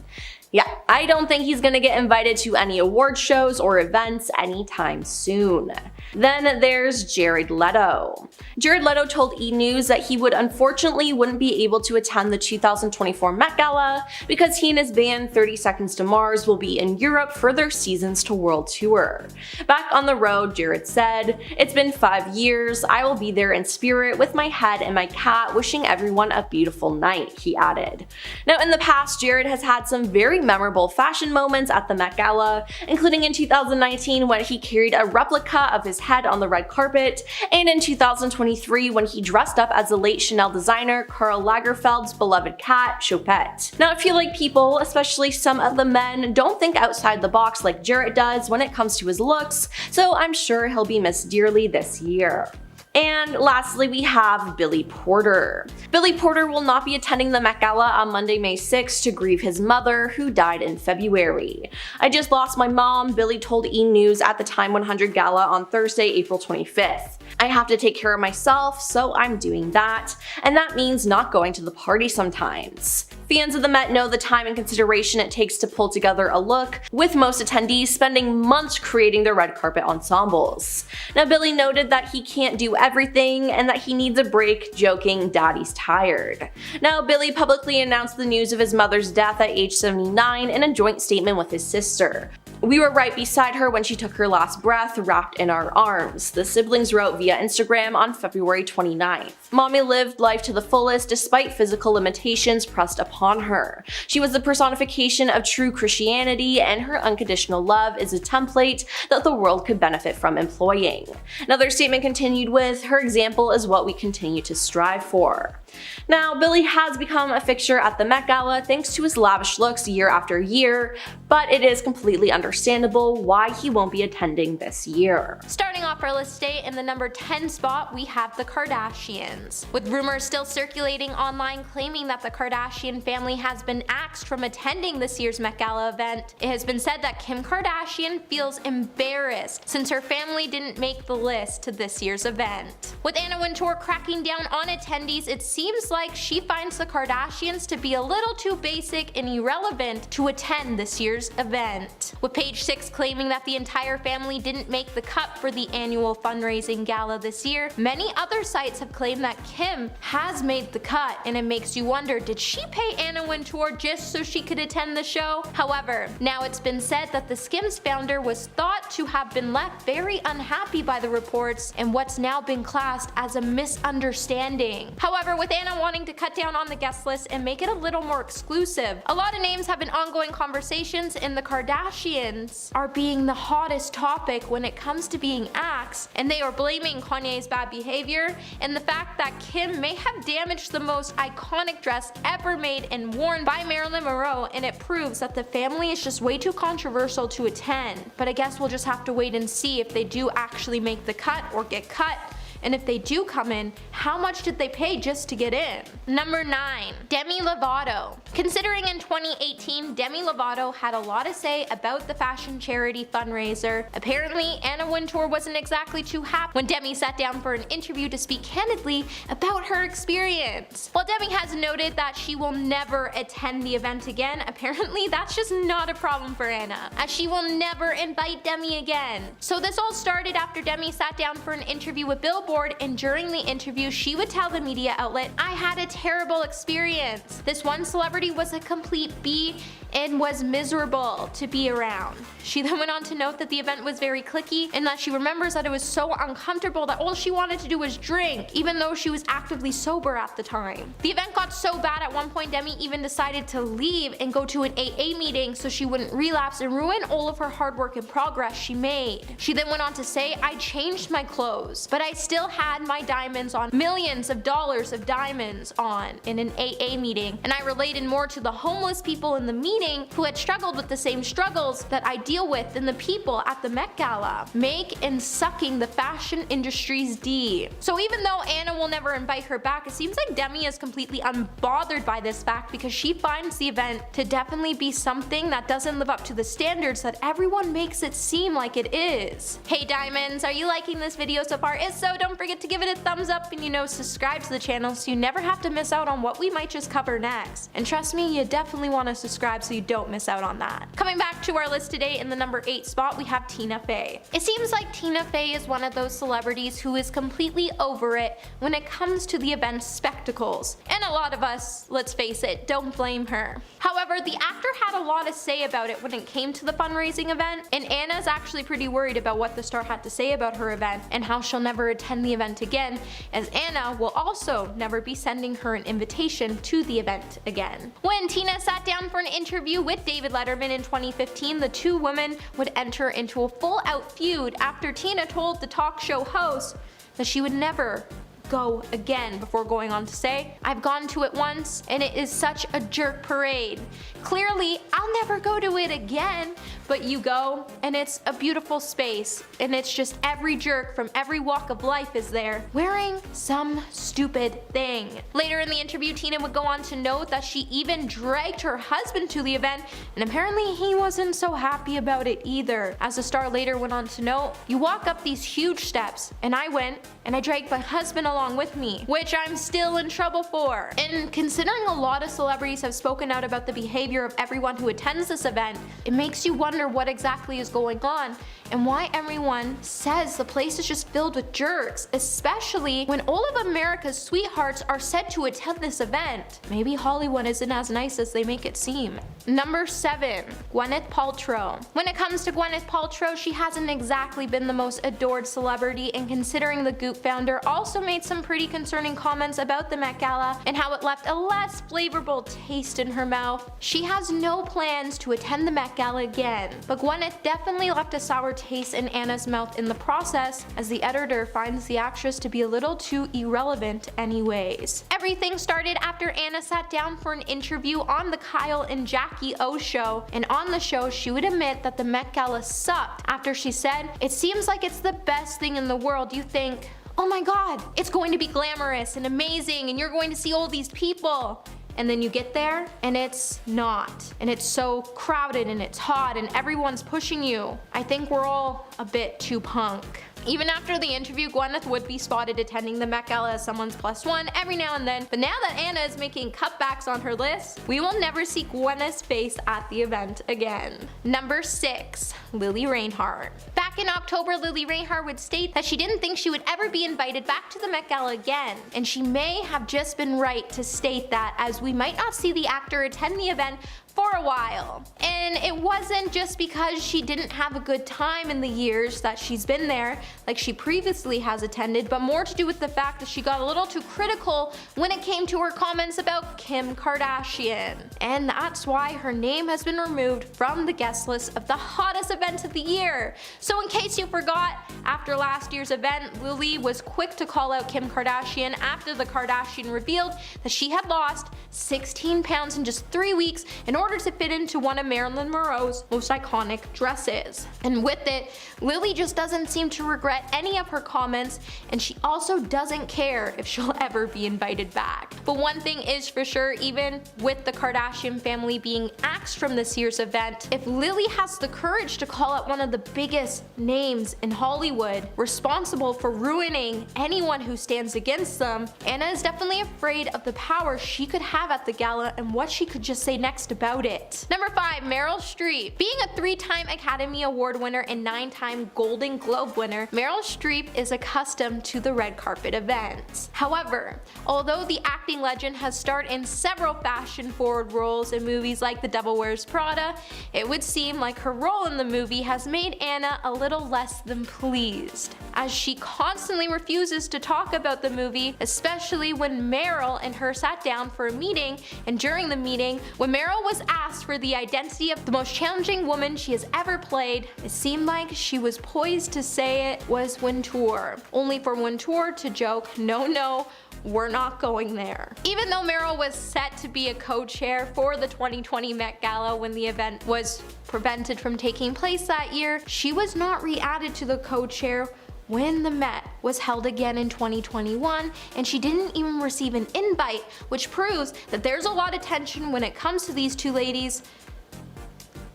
C: Yeah, I don't think he's gonna get invited to any award shows or events anytime soon. Then there's Jared Leto. Jared Leto told E! News that he unfortunately wouldn't be able to attend the 2024 Met Gala because he and his band 30 Seconds to Mars will be in Europe for their Seasons to World tour. Back on the road, Jared said, "It's been 5 years, I will be there in spirit with my head and my cat wishing everyone a beautiful night," he added. Now in the past, Jared has had some very memorable fashion moments at the Met Gala, including in 2019 when he carried a replica of his head on the red carpet, and in 2023 when he dressed up as the late Chanel designer Karl Lagerfeld's beloved cat, Chopette. Now I feel like people, especially some of the men, don't think outside the box like Jared does when it comes to his looks, so I'm sure he'll be missed dearly this year. And lastly, we have Billy Porter. Billy Porter will not be attending the Met Gala on Monday, May 6th to grieve his mother, who died in February. "I just lost my mom," Billy told E! News at the Time 100 Gala on Thursday, April 25th. "I have to take care of myself, so I'm doing that, and that means not going to the party sometimes." Fans of the Met know the time and consideration it takes to pull together a look, with most attendees spending months creating their red carpet ensembles. Now Billy noted that he can't do everything and that he needs a break, joking, "Daddy's tired." Now Billy publicly announced the news of his mother's death at age 79 in a joint statement with his sister. "We were right beside her when she took her last breath, wrapped in our arms," the siblings wrote via Instagram on February 29th. "Mommy lived life to the fullest despite physical limitations pressed upon her. She was the personification of true Christianity, and her unconditional love is a template that the world could benefit from employing." Now their statement continued with, "Her example is what we continue to strive for." Now Billy has become a fixture at the Met Gala thanks to his lavish looks year after year, but it is completely understandable why he won't be attending this year.
D: Starting off our list today in the number 10 spot, we have the Kardashians. With rumors still circulating online claiming that the Kardashian family has been axed from attending this year's Met Gala event, it has been said that Kim Kardashian feels embarrassed since her family didn't make the list to this year's event. With Anna Wintour cracking down on attendees, it seems like she finds the Kardashians to be a little too basic and irrelevant to attend this year's event. With Page 6 claiming that the entire family didn't make the cut for the annual fundraising gala this year, many other sites have claimed that Kim has made the cut, and it makes you wonder, did she pay Anna Wintour just so she could attend the show? However, now it's been said that the Skims founder was thought to have been left very unhappy by the reports and what's now been classed as a misunderstanding. However, with Anna wanting to cut down on the guest list and make it a little more exclusive, a lot of names have been ongoing conversations, and the Kardashians are being the hottest topic when it comes to being axed, and they are blaming Kanye's bad behavior and the fact that Kim may have damaged the most iconic dress ever made and worn by Marilyn Monroe, and it proves that the family is just way too controversial to attend. But I guess we'll just have to wait and see if they do actually make the cut or get cut. And if they do come in, how much did they pay just to get in? Number 9. Demi Lovato. Considering in 2018, Demi Lovato had a lot to say about the fashion charity fundraiser, apparently Anna Wintour wasn't exactly too happy when Demi sat down for an interview to speak candidly about her experience. While Demi has noted that she will never attend the event again, apparently that's just not a problem for Anna, as she will never invite Demi again. So this all started after Demi sat down for an interview with Billboard, and during the interview she would tell the media outlet, "I had a terrible experience. This one celebrity was a complete B and was miserable to be around. She then went on to note that the event was very cliquey and that she remembers that it was so uncomfortable that all she wanted to do was drink, even though she was actively sober at the time. The event got so bad at one point Demi even decided to leave and go to an AA meeting so she wouldn't relapse and ruin all of her hard work and progress she made. She then went on to say, "I changed my clothes, but I still had my diamonds on, millions of dollars of diamonds on in an AA meeting, and I related more to the homeless people in the meeting who had struggled with the same struggles that I deal with in the people at the Met Gala, make and sucking the fashion industry's D." So even though Anna will never invite her back, it seems like Demi is completely unbothered by this fact because she finds the event to definitely be something that doesn't live up to the standards that everyone makes it seem like it is. Hey Diamonds, are you liking this video so far? If so, don't forget to give it a thumbs up and subscribe to the channel so you never have to miss out on what we might just cover next. And trust me, you definitely want to subscribe so you don't miss out on that. Coming back to our list today, in the number 8 spot we have Tina Fey. It seems like Tina Fey is one of those celebrities who is completely over it when it comes to the event's spectacles. And a lot of us, let's face it, don't blame her. However, the actor had a lot to say about it when it came to the fundraising event, and Anna's actually pretty worried about what the star had to say about her event and how she'll never attend the event again, as Anna will also never be sending her an invitation to the event again. When Tina sat down for an interview with David Letterman in 2015, the two women would enter into a full-out feud after Tina told the talk show host that she would never go again, before going on to say, "I've gone to it once and it is such a jerk parade. Clearly, I'll never go to it again, but you go and it's a beautiful space and it's just every jerk from every walk of life is there wearing some stupid thing." Later in the interview, Tina would go on to note that she even dragged her husband to the event, and apparently he wasn't so happy about it either. As the star later went on to note, "You walk up these huge steps and I went and I dragged my husband along with me, which I'm still in trouble for." And considering a lot of celebrities have spoken out about the behavior of everyone who attends this event, it makes you wonder what exactly is going on and why everyone says the place is just filled with jerks, especially when all of America's sweethearts are said to attend this event. Maybe Hollywood isn't as nice as they make it seem. Number 7. Gwyneth Paltrow. When it comes to Gwyneth Paltrow, she hasn't exactly been the most adored celebrity, and considering the Goop founder also made some pretty concerning comments about the Met Gala and how it left a less flavorful taste in her mouth, she has no plans to attend the Met Gala again. But Gwyneth definitely left a sour taste in Anna's mouth in the process, as the editor finds the actress to be a little too irrelevant anyways. Everything started after Anna sat down for an interview on the Kyle and Jackie O show, and on the show she would admit that the Met Gala sucked after she said, "It seems like it's the best thing in the world. You think, oh my god, it's going to be glamorous and amazing and you're going to see all these people. And then you get there and it's not. And it's so crowded and it's hot and everyone's pushing you. I think we're all a bit too punk." Even after the interview, Gwyneth would be spotted attending the Met Gala as someone's +1 every now and then, but now that Anna is making cutbacks on her list, we will never see Gwyneth's face at the event again. Number 6. Lily Reinhart. Back in October, Lily Reinhart would state that she didn't think she would ever be invited back to the Met Gala again, and she may have just been right to state that, as we might not see the actor attend the event for a while. And it wasn't just because she didn't have a good time in the years that she's been there, like she previously has attended, but more to do with the fact that she got a little too critical when it came to her comments about Kim Kardashian. And that's why her name has been removed from the guest list of the hottest events of the year. So in case you forgot, after last year's event, Lily was quick to call out Kim Kardashian after the Kardashian revealed that she had lost 16 pounds in just 3 weeks in order to fit into one of Marilyn Monroe's most iconic dresses. And with it, Lily just doesn't seem to regret any of her comments, and she also doesn't care if she'll ever be invited back. But one thing is for sure, even with the Kardashian family being axed from this year's event, if Lily has the courage to call out one of the biggest names in Hollywood responsible for ruining anyone who stands against them, Anna is definitely afraid of the power she could have at the gala and what she could just say next about it. Number 5. Meryl Streep. Being a 3-time Academy Award winner and 9-time Golden Globe winner, Meryl Streep is accustomed to the red carpet events. However, although the acting acting legend has starred in several fashion-forward roles in movies like The Devil Wears Prada, it would seem like her role in the movie has made Anna a little less than pleased, as she constantly refuses to talk about the movie, especially when Meryl and her sat down for a meeting, and during the meeting, when Meryl was asked for the identity of the most challenging woman she has ever played, it seemed like she was poised to say it was Wintour, only for Wintour to joke, no, we're not going there. Even though Meryl was set to be a co-chair for the 2020 Met Gala when the event was prevented from taking place that year, she was not re-added to the co-chair when the Met was held again in 2021, and she didn't even receive an invite, which proves that there's a lot of tension when it comes to these two ladies,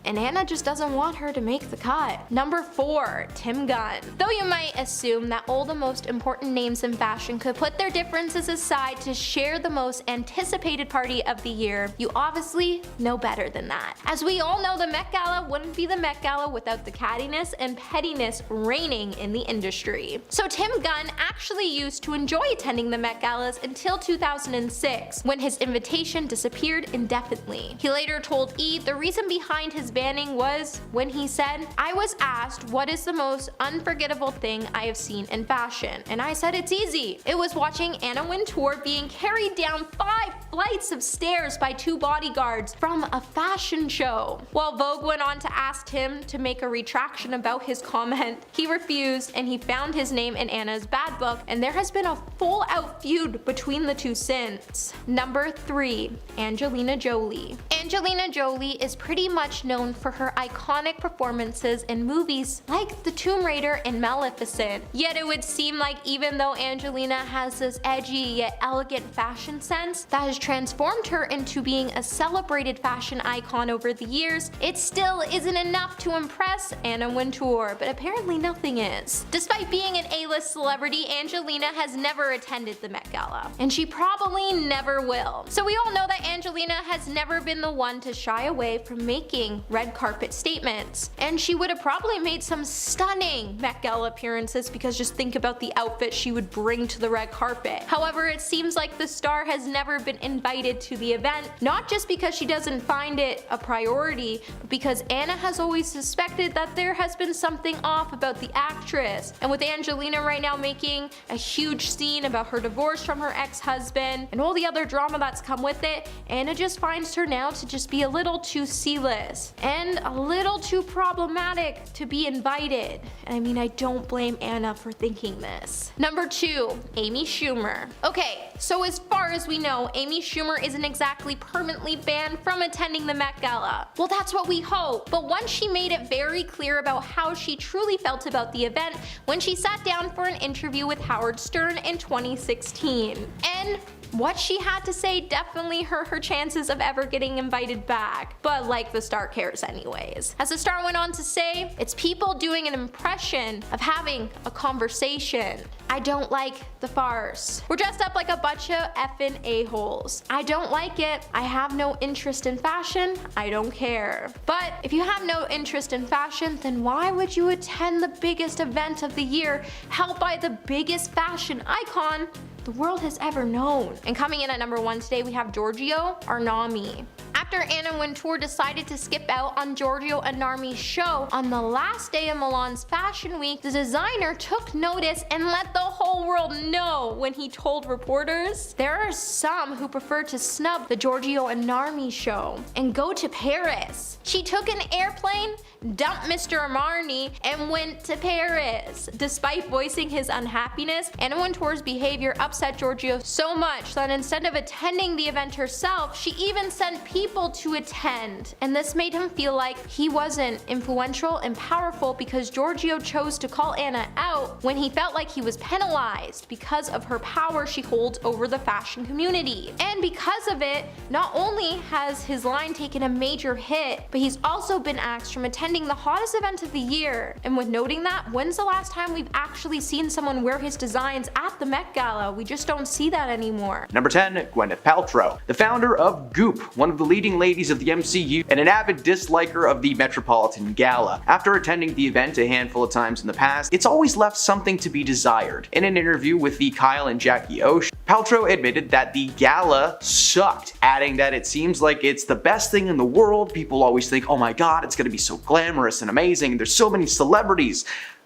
D: and Anna just doesn't want her to make the cut. Number 4, Tim Gunn. Though you might assume that all the most important names in fashion could put their differences aside to share the most anticipated party of the year, you obviously know better than that. As we all know, the Met Gala wouldn't be the Met Gala without the cattiness and pettiness reigning in the industry. So Tim Gunn actually used to enjoy attending the Met Galas until 2006, when his invitation disappeared indefinitely. He later told E! The reason behind his banning was when he said, "I was asked what is the most unforgettable thing I have seen in fashion, and I said it's easy. It was watching Anna Wintour being carried down 5 flights of stairs by 2 bodyguards from a fashion show." While Vogue went on to ask him to make a retraction about his comment, he refused, and he found his name in Anna's bad book, and there has been a full-out feud between the two since. Number 3, Angelina Jolie. Angelina Jolie is pretty much known for her iconic performances in movies like The Tomb Raider and Maleficent. Yet it would seem like even though Angelina has this edgy yet elegant fashion sense that has transformed her into being a celebrated fashion icon over the years, it still isn't enough to impress Anna Wintour, but apparently nothing is. Despite being an A-list celebrity, Angelina has never attended the Met Gala, and she probably never will. So we all know that Angelina has never been the one to shy away from making red carpet statements, and she would have probably made some stunning Met Gala appearances, because just think about the outfit she would bring to the red carpet. However, it seems like the star has never been invited to the event, not just because she doesn't find it a priority, but because Anna has always suspected that there has been something off about the actress. And with Angelina right now making a huge scene about her divorce from her ex-husband and all the other drama that's come with it, Anna just finds her now to just be a little too C-list and a little too problematic to be invited. And I mean, I don't blame Anna for thinking this. Number 2, Amy Schumer. Okay, so as far as we know, Amy Schumer isn't exactly permanently banned from attending the Met Gala. Well, that's what we hope. But once she made it very clear about how she truly felt about the event when she sat down for an interview with Howard Stern in 2016. And what she had to say definitely hurt her chances of ever getting invited back, but like the star cares anyways. As the star went on to say, it's people doing an impression of having a conversation. I don't like the farce. We're dressed up like a bunch of effing a-holes. I don't like it. I have no interest in fashion. I don't care. But if you have no interest in fashion, then why would you attend the biggest event of the year, held by the biggest fashion icon the world has ever known? And coming in at number 1 today, we have Giorgio Armani. After Anna Wintour decided to skip out on Giorgio Armani's show on the last day of Milan's Fashion Week, the designer took notice and let the whole world know when he told reporters, "There are some who prefer to snub the Giorgio Armani show and go to Paris." She took an airplane, dumped Mr. Armani, and went to Paris. Despite voicing his unhappiness, Anna Wintour's behavior upset Giorgio so much that instead of attending the event herself, she even sent people to attend. And this made him feel like he wasn't influential and powerful because Giorgio chose to call Anna out when he felt like he was penalized because of her power she holds over the fashion community. And because of it, not only has his line taken a major hit, but he's also been axed from attending the hottest event of the year. And with noting that, when's the last time we've actually seen someone wear his designs at the Met Gala? We just don't see that anymore.
E: Number 10, Gwyneth Paltrow. The founder of Goop, one of the leading leading ladies of the MCU and an avid disliker of the Metropolitan Gala. After attending the event a handful of times in the past, it's always left something to be desired. In an interview with the Kyle and Jackie O show, Paltrow admitted that the gala sucked, adding that it seems like it's the best thing in the world. People always think, oh my god, it's gonna be so glamorous and amazing, there's so many celebrities.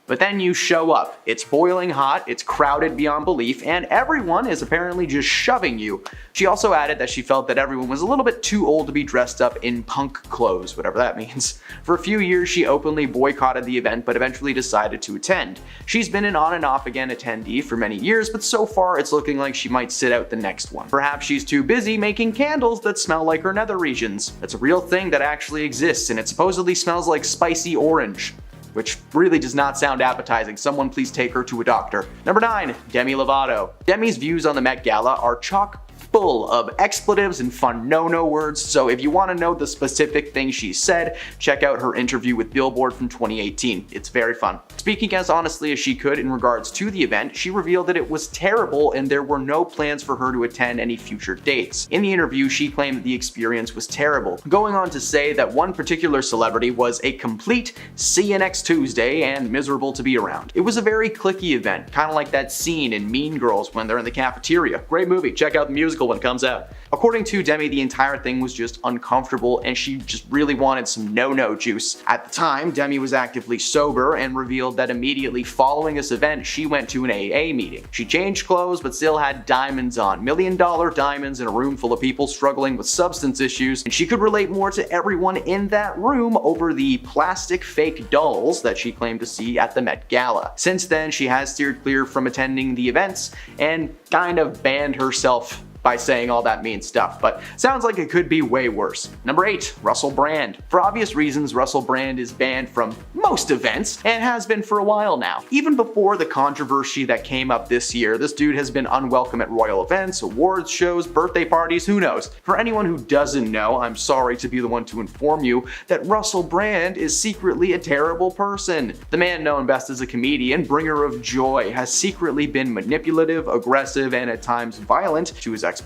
E: But then you show up, it's boiling hot, it's crowded beyond belief, and everyone is apparently just shoving you. She also added that she felt that everyone was a little bit too old to be dressed up in punk clothes, whatever that means. For a few years, she openly boycotted the event, but eventually decided to attend. She's been an on and off again attendee for many years, but so far it's looking like she might sit out the next one. Perhaps she's too busy making candles that smell like her nether regions. That's a real thing that actually exists, and it supposedly smells like spicy orange, which really does not sound appetizing. Someone please take her to a doctor. Number 9, Demi Lovato. Demi's views on the Met Gala are chock full of expletives and fun no-no words, so if you want to know the specific things she said, check out her interview with Billboard from 2018. It's very fun. Speaking as honestly as she could in regards to the event, she revealed that it was terrible and there were no plans for her to attend any future dates. In the interview, she claimed that the experience was terrible, going on to say that one particular celebrity was a complete see you next Tuesday and miserable to be around. It was a very cliquey event, kind of like that scene in Mean Girls when they're in the cafeteria. Great movie, check out the musical when it comes out. According to Demi, the entire thing was just uncomfortable and she just really wanted some no-no juice. At the time, Demi was actively sober and revealed that immediately following this event, she went to an AA meeting. She changed clothes but still had diamonds on, million-dollar diamonds in a room full of people struggling with substance issues, and she could relate more to everyone in that room over the plastic fake dolls that she claimed to see at the Met Gala. Since then, she has steered clear from attending the events and kind of banned herself by saying all that mean stuff, but sounds like it could be way worse. Number 8, Russell Brand. For obvious reasons, Russell Brand is banned from most events and has been for a while now. Even before the controversy that came up this year, this dude has been unwelcome at royal events, awards shows, birthday parties, who knows. For anyone who doesn't know, I'm sorry to be the one to inform you that Russell Brand is secretly a terrible person. The man known best as a comedian, bringer of joy, has secretly been manipulative, aggressive, and at times violent to his ex-partners.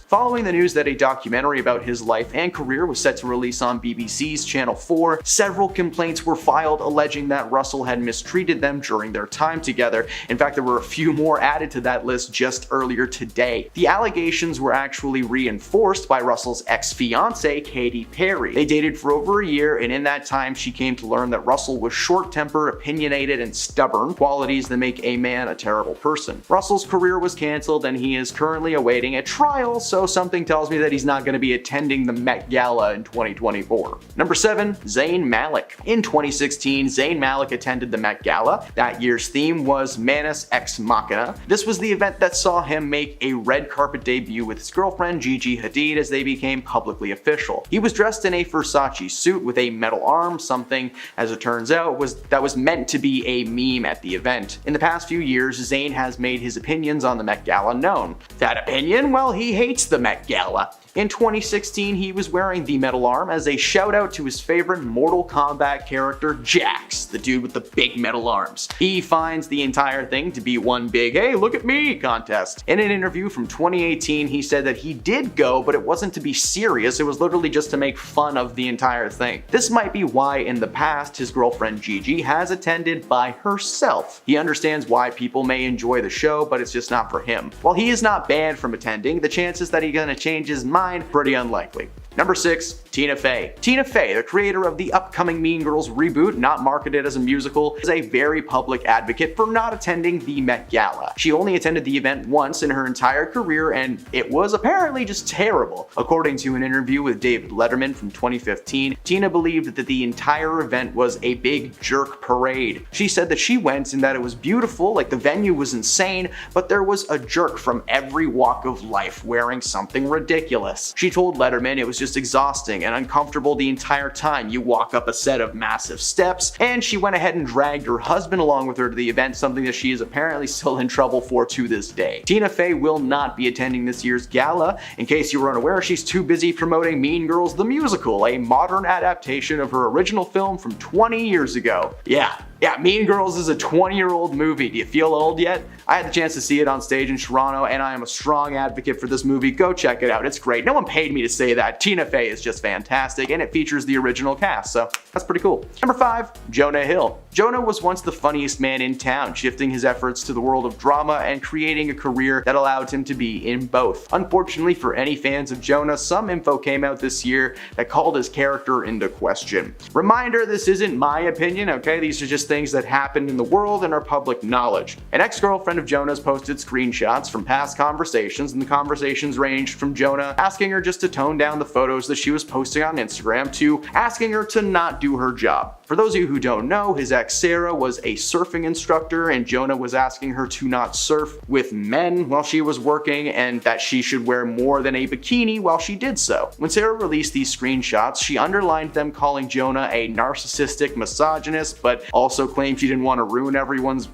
E: Following the news that a documentary about his life and career was set to release on BBC's Channel 4, several complaints were filed alleging that Russell had mistreated them during their time together. In fact, there were a few more added to that list just earlier today. The allegations were actually reinforced by Russell's ex-fiancée, Katy Perry. They dated for over a year, and in that time she came to learn that Russell was short-tempered, opinionated, and stubborn, qualities that make a man a terrible person. Russell's career was cancelled and he is currently awaiting a trial, so something tells me that he's not going to be attending the Met Gala in 2024. Number 7, Zayn Malik. In 2016, Zayn Malik attended the Met Gala. That year's theme was Manus Ex Machina. This was the event that saw him make a red carpet debut with his girlfriend Gigi Hadid as they became publicly official. He was dressed in a Versace suit with a metal arm, something, as it turns out, that was meant to be a meme at the event. In the past few years, Zayn has made his opinions on the Met Gala known. That opinion? Well, he hates the Met Gala. In 2016, he was wearing the metal arm as a shout out to his favorite Mortal Kombat character, Jax, the dude with the big metal arms. He finds the entire thing to be one big, hey, look at me contest. In an interview from 2018, he said that he did go, but it wasn't to be serious, it was literally just to make fun of the entire thing. This might be why in the past his girlfriend Gigi has attended by herself. He understands why people may enjoy the show, but it's just not for him. While he is not banned from attending, the chances that he's gonna change his mind pretty unlikely. Number 6, Tina Fey. Tina Fey, the creator of the upcoming Mean Girls reboot, not marketed as a musical, is a very public advocate for not attending the Met Gala. She only attended the event once in her entire career and it was apparently just terrible. According to an interview with David Letterman from 2015, Tina believed that the entire event was a big jerk parade. She said that she went and that it was beautiful, like the venue was insane, but there was a jerk from every walk of life wearing something ridiculous. She told Letterman it was just exhausting and uncomfortable the entire time. You walk up a set of massive steps, and she went ahead and dragged her husband along with her to the event, something that she is apparently still in trouble for to this day. Tina Fey will not be attending this year's gala. In case you were unaware, she's too busy promoting Mean Girls the musical, a modern adaptation of her original film from 20 years ago. Yeah, Yeah, Mean Girls is a 20-year-old movie. Do you feel old yet? I had the chance to see it on stage in Toronto, and I am a strong advocate for this movie. Go check it out. It's great. No one paid me to say that. Tina Fey is just fantastic, and it features the original cast, so that's pretty cool. Number 5, Jonah Hill. Jonah was once the funniest man in town, shifting his efforts to the world of drama and creating a career that allowed him to be in both. Unfortunately for any fans of Jonah, some info came out this year that called his character into question. Reminder, this isn't my opinion, okay? These are just things that happened in the world and are public knowledge. An ex-girlfriend of Jonah's posted screenshots from past conversations, and the conversations ranged from Jonah asking her just to tone down the photos that she was posting on Instagram to asking her to not do her job. For those of you who don't know, his ex Sarah was a surfing instructor, and Jonah was asking her to not surf with men while she was working, and that she should wear more than a bikini while she did so. When Sarah released these screenshots, she underlined them, calling Jonah a narcissistic misogynist, but also claimed she didn't want to ruin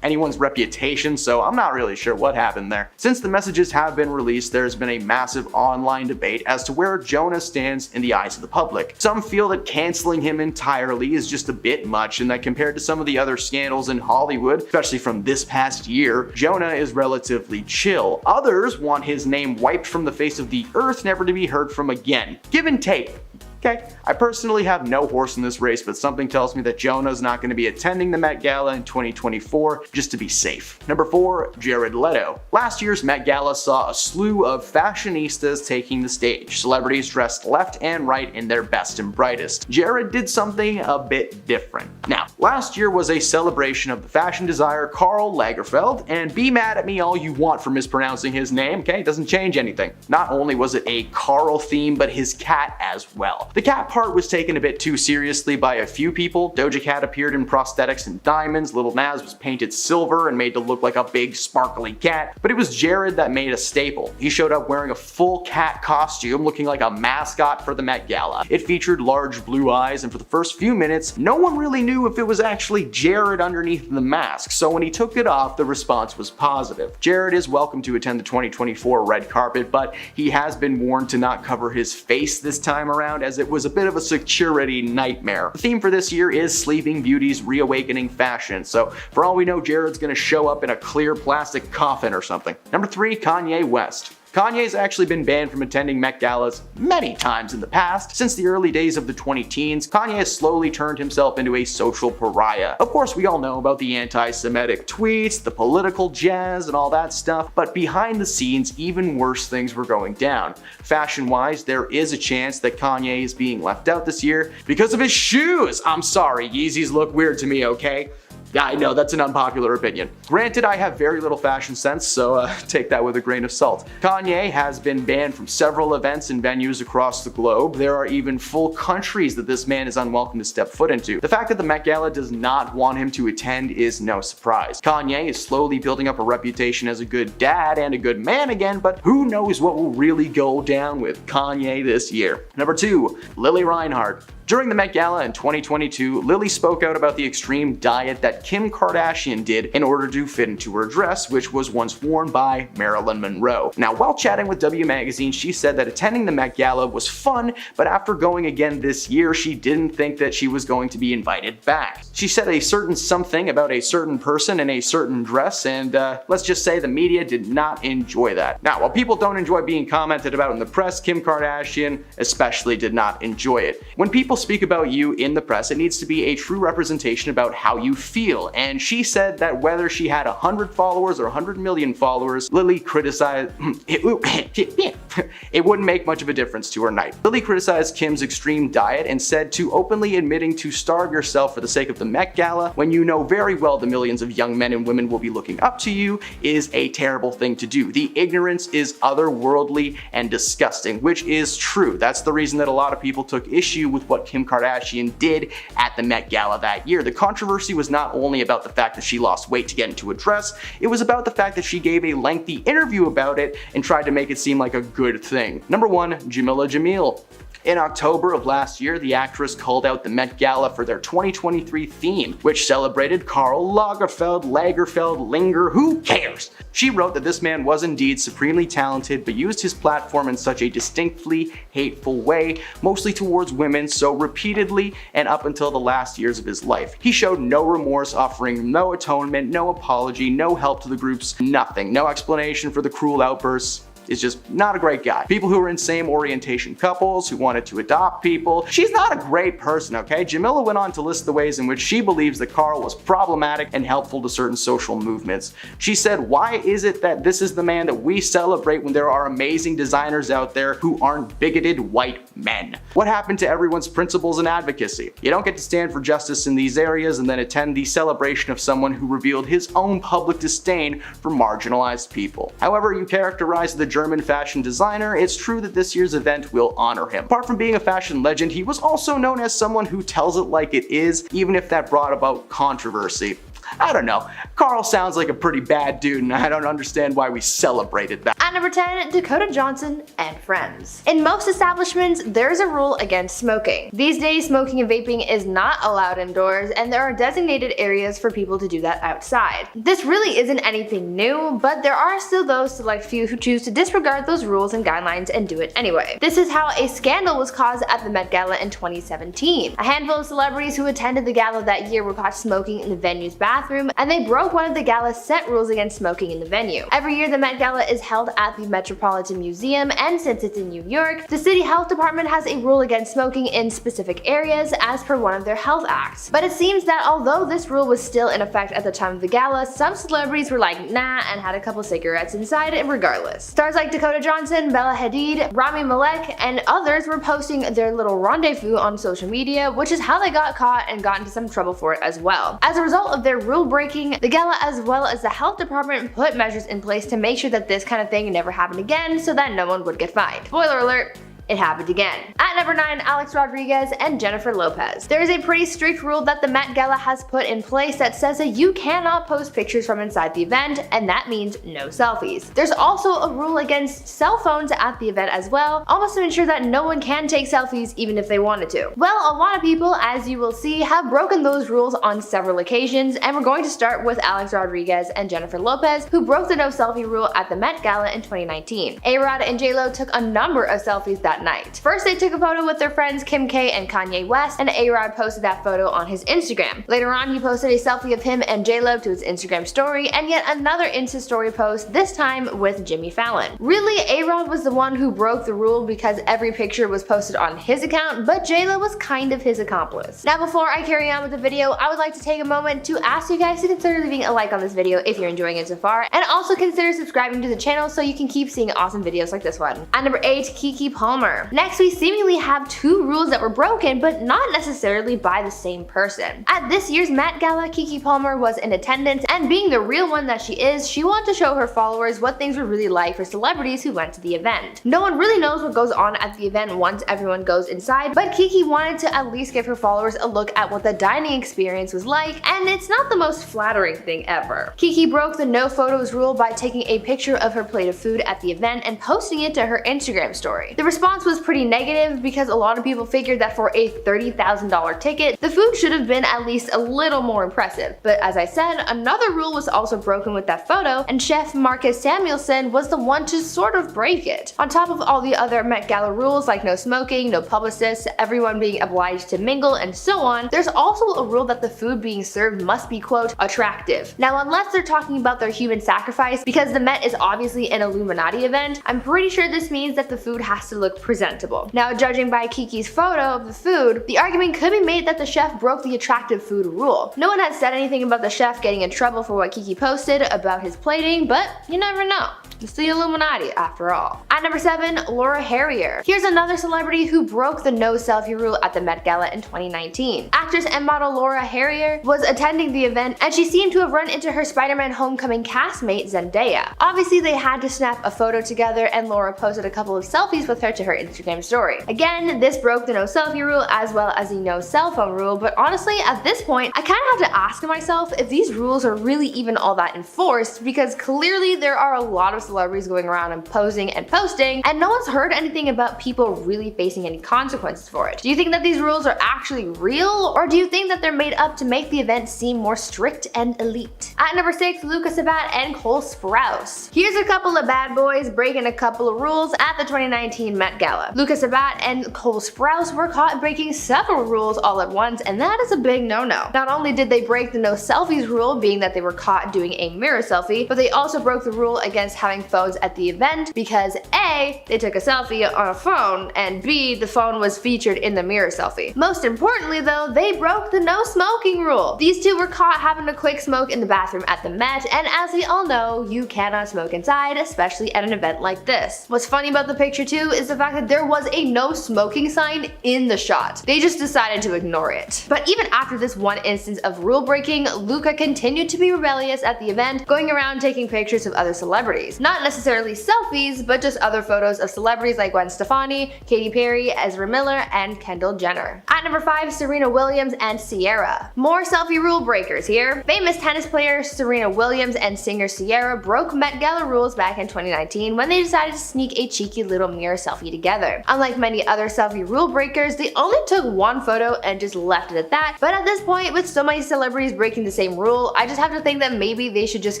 E: anyone's reputation, so I'm not really sure what happened there. Since the messages have been released, there's been a massive online debate as to where Jonah stands in the eyes of the public. Some feel that canceling him entirely is just a bit much, and that compared to some of the other scandals in Hollywood, especially from this past year, Jonah is relatively chill. Others want his name wiped from the face of the earth, never to be heard from again. Give and take. Okay, I personally have no horse in this race, but something tells me that Jonah's not going to be attending the Met Gala in 2024 just to be safe. Number 4, Jared Leto. Last year's Met Gala saw a slew of fashionistas taking the stage, celebrities dressed left and right in their best and brightest. Jared did something a bit different. Now, last year was a celebration of the fashion designer Karl Lagerfeld, and be mad at me all you want for mispronouncing his name, okay? It doesn't change anything. Not only was it a Karl theme, but his cat as well. The cat part was taken a bit too seriously by a few people. Doja Cat appeared in prosthetics and diamonds, Lil Nas was painted silver and made to look like a big sparkly cat, but it was Jared that made a staple. He showed up wearing a full cat costume, looking like a mascot for the Met Gala. It featured large blue eyes, and for the first few minutes, no one really knew if it was actually Jared underneath the mask, so when he took it off, the response was positive. Jared is welcome to attend the 2024 red carpet, but he has been warned to not cover his face this time around, as it was a bit of a security nightmare. The theme for this year is Sleeping Beauty's reawakening fashion, so for all we know, Jared's gonna show up in a clear plastic coffin or something. Number 3, Kanye West. Kanye's actually been banned from attending Met Galas many times in the past. Since the early days of the 2010s, Kanye has slowly turned himself into a social pariah. Of course, we all know about the anti-Semitic tweets, the political jazz, and all that stuff, but behind the scenes, even worse things were going down. Fashion-wise, there is a chance that Kanye is being left out this year because of his shoes! I'm sorry, Yeezys look weird to me, okay? Yeah, I know, that's an unpopular opinion. Granted, I have very little fashion sense, so take that with a grain of salt. Kanye has been banned from several events and venues across the globe. There are even full countries that this man is unwelcome to step foot into. The fact that the Met Gala does not want him to attend is no surprise. Kanye is slowly building up a reputation as a good dad and a good man again, but who knows what will really go down with Kanye this year. Number 2, Lily Reinhart. During the Met Gala in 2022, Lily spoke out about the extreme diet that Kim Kardashian did in order to fit into her dress, which was once worn by Marilyn Monroe. Now, while chatting with W Magazine, she said that attending the Met Gala was fun, but after going again this year, she didn't think that she was going to be invited back. She said a certain something about a certain person in a certain dress, and let's just say the media did not enjoy that. Now, while people don't enjoy being commented about in the press, Kim Kardashian especially did not enjoy it. When people speak about you in the press, it needs to be a true representation about how you feel, and she said that whether she had 100 followers or 100 million followers, Lily criticized it wouldn't make much of a difference to her night. Lily criticized Kim's extreme diet and said to openly admitting to starve yourself for the sake of the Met Gala when you know very well the millions of young men and women will be looking up to you is a terrible thing to do. The ignorance is otherworldly and disgusting, which is true. That's the reason that a lot of people took issue with what Kim Kardashian did at the Met Gala that year. The controversy was not only about the fact that she lost weight to get into a dress, it was about the fact that she gave a lengthy interview about it and tried to make it seem like a good thing. Number 1, Jamila Jamil. In October of last year, the actress called out the Met Gala for their 2023 theme, which celebrated Karl Lagerfeld, Linger, who cares? She wrote that this man was indeed supremely talented, but used his platform in such a distinctly hateful way, mostly towards women, so repeatedly and up until the last years of his life. He showed no remorse, offering no atonement, no apology, no help to the groups, nothing, no explanation for the cruel outbursts. Is just not a great guy. People who are in same orientation couples, who wanted to adopt people. She's not a great person, okay? Jamila went on to list the ways in which she believes that Karl was problematic and helpful to certain social movements. She said, why is it that this is the man that we celebrate when there are amazing designers out there who aren't bigoted white men? What happened to everyone's principles and advocacy? You don't get to stand for justice in these areas and then attend the celebration of someone who revealed his own public disdain for marginalized people. However you characterize the German fashion designer, it's true that this year's event will honor him. Apart from being a fashion legend, he was also known as someone who tells it like it is, even if that brought about controversy. I don't know. Karl sounds like a pretty bad dude, and I don't understand why we celebrated that.
C: At number 10, Dakota Johnson and friends. In most establishments, there's a rule against smoking. These days, smoking and vaping is not allowed indoors, and there are designated areas for people to do that outside. This really isn't anything new, but there are still those select few who choose to disregard those rules and guidelines and do it anyway. This is how a scandal was caused at the Met Gala in 2017. A handful of celebrities who attended the gala that year were caught smoking in the venue's bathroom, and they broke one of the gala's set rules against smoking in the venue. Every year, the Met Gala is held at the Metropolitan Museum, and since it's in New York, the city health department has a rule against smoking in specific areas as per one of their health acts. But it seems that although this rule was still in effect at the time of the gala, some celebrities were like nah and had a couple cigarettes inside it regardless. Stars like Dakota Johnson, Bella Hadid, Rami Malek, and others were posting their little rendezvous on social media, which is how they got caught and got into some trouble for it as well. As a result of their rule breaking, the gala as well as the health department put measures in place to make sure that this kind of thing never happened again so that no one would get fined. Spoiler alert, it happened again. At number 9, Alex Rodriguez and Jennifer Lopez. There is a pretty strict rule that the Met Gala has put in place that says that you cannot post pictures from inside the event, and that means no selfies. There's also a rule against cell phones at the event as well, almost to ensure that no one can take selfies even if they wanted to. Well, a lot of people, as you will see, have broken those rules on several occasions, and we're going to start with Alex Rodriguez and Jennifer Lopez, who broke the no selfie rule at the Met Gala in 2019. A-Rod and J-Lo took a number of selfies that night. First, they took a photo with their friends Kim K and Kanye West, and A-Rod posted that photo on his Instagram. Later on, he posted a selfie of him and J-Lo to his Instagram story, and yet another Insta story post, this time with Jimmy Fallon. Really, A-Rod was the one who broke the rule because every picture was posted on his account, but J-Lo was kind of his accomplice. Now, before I carry on with the video, I would like to take a moment to ask you guys to consider leaving a like on this video if you're enjoying it so far, and also consider subscribing to the channel so you can keep seeing awesome videos like this one. At number 8, Keke Palmer. Next, we seemingly have two rules that were broken, but not necessarily by the same person. At this year's Met Gala, Keke Palmer was in attendance, and being the real one that she is, she wanted to show her followers what things were really like for celebrities who went to the event. No one really knows what goes on at the event once everyone goes inside, but Keke wanted to at least give her followers a look at what the dining experience was like, and it's not the most flattering thing ever. Keke broke the no photos rule by taking a picture of her plate of food at the event and posting it to her Instagram story. The response was pretty negative because a lot of people figured that for a $30,000 ticket, the food should have been at least a little more impressive. But as I said, another rule was also broken with that photo, and chef Marcus Samuelsson was the one to sort of break it. On top of all the other Met Gala rules like no smoking, no publicists, everyone being obliged to mingle, and so on, there's also a rule that the food being served must be, quote, attractive. Now, unless they're talking about their human sacrifice, because the Met is obviously an Illuminati event, I'm pretty sure this means that the food has to look presentable. Now, judging by Keke's photo of the food, the argument could be made that the chef broke the attractive food rule. No one has said anything about the chef getting in trouble for what Keke posted about his plating, but you never know. It's the Illuminati after all. At number 7, Laura Harrier. Here's another celebrity who broke the no selfie rule at the Met Gala in 2019. Actress and model Laura Harrier was attending the event, and she seemed to have run into her Spider-Man Homecoming castmate Zendaya. Obviously, they had to snap a photo together, and Laura posted a couple of selfies with her to her Instagram story. Again, this broke the no selfie rule as well as the no cell phone rule, but honestly, at this point, I kind of have to ask myself if these rules are really even all that enforced, because clearly there are a lot of celebrities going around and posing and posting, and no one's heard anything about people really facing any consequences for it. Do you think that these rules are actually real, or do you think that they're made up to make the event seem more strict and elite? At number 6, Luca Sabat and Cole Sprouse. Here's a couple of bad boys breaking a couple of rules at the 2019 Met Gala. Luca Sabat and Cole Sprouse were caught breaking several rules all at once, and that is a big no-no. Not only did they break the no selfies rule, being that they were caught doing a mirror selfie, but they also broke the rule against having phones at the event because A, they took a selfie on a phone, and B, the phone was featured in the mirror selfie. Most importantly though, they broke the no smoking rule. These two were caught having a quick smoke in the bathroom at the Met, and as we all know, you cannot smoke inside, especially at an event like this. What's funny about the picture too is the fact that there was a no smoking sign in the shot. They just decided to ignore it. But even after this one instance of rule breaking, Luca continued to be rebellious at the event, going around taking pictures of other celebrities. Not necessarily selfies, but just other photos of celebrities like Gwen Stefani, Katy Perry, Ezra Miller, and Kendall Jenner. At number 5, Serena Williams and Ciara. More selfie rule breakers here. Famous tennis player Serena Williams and singer Ciara broke Met Gala rules back in 2019 when they decided to sneak a cheeky little mirror selfie together. Unlike many other selfie rule breakers, they only took one photo and just left it at that, but at this point, with so many celebrities breaking the same rule, I just have to think that maybe they should just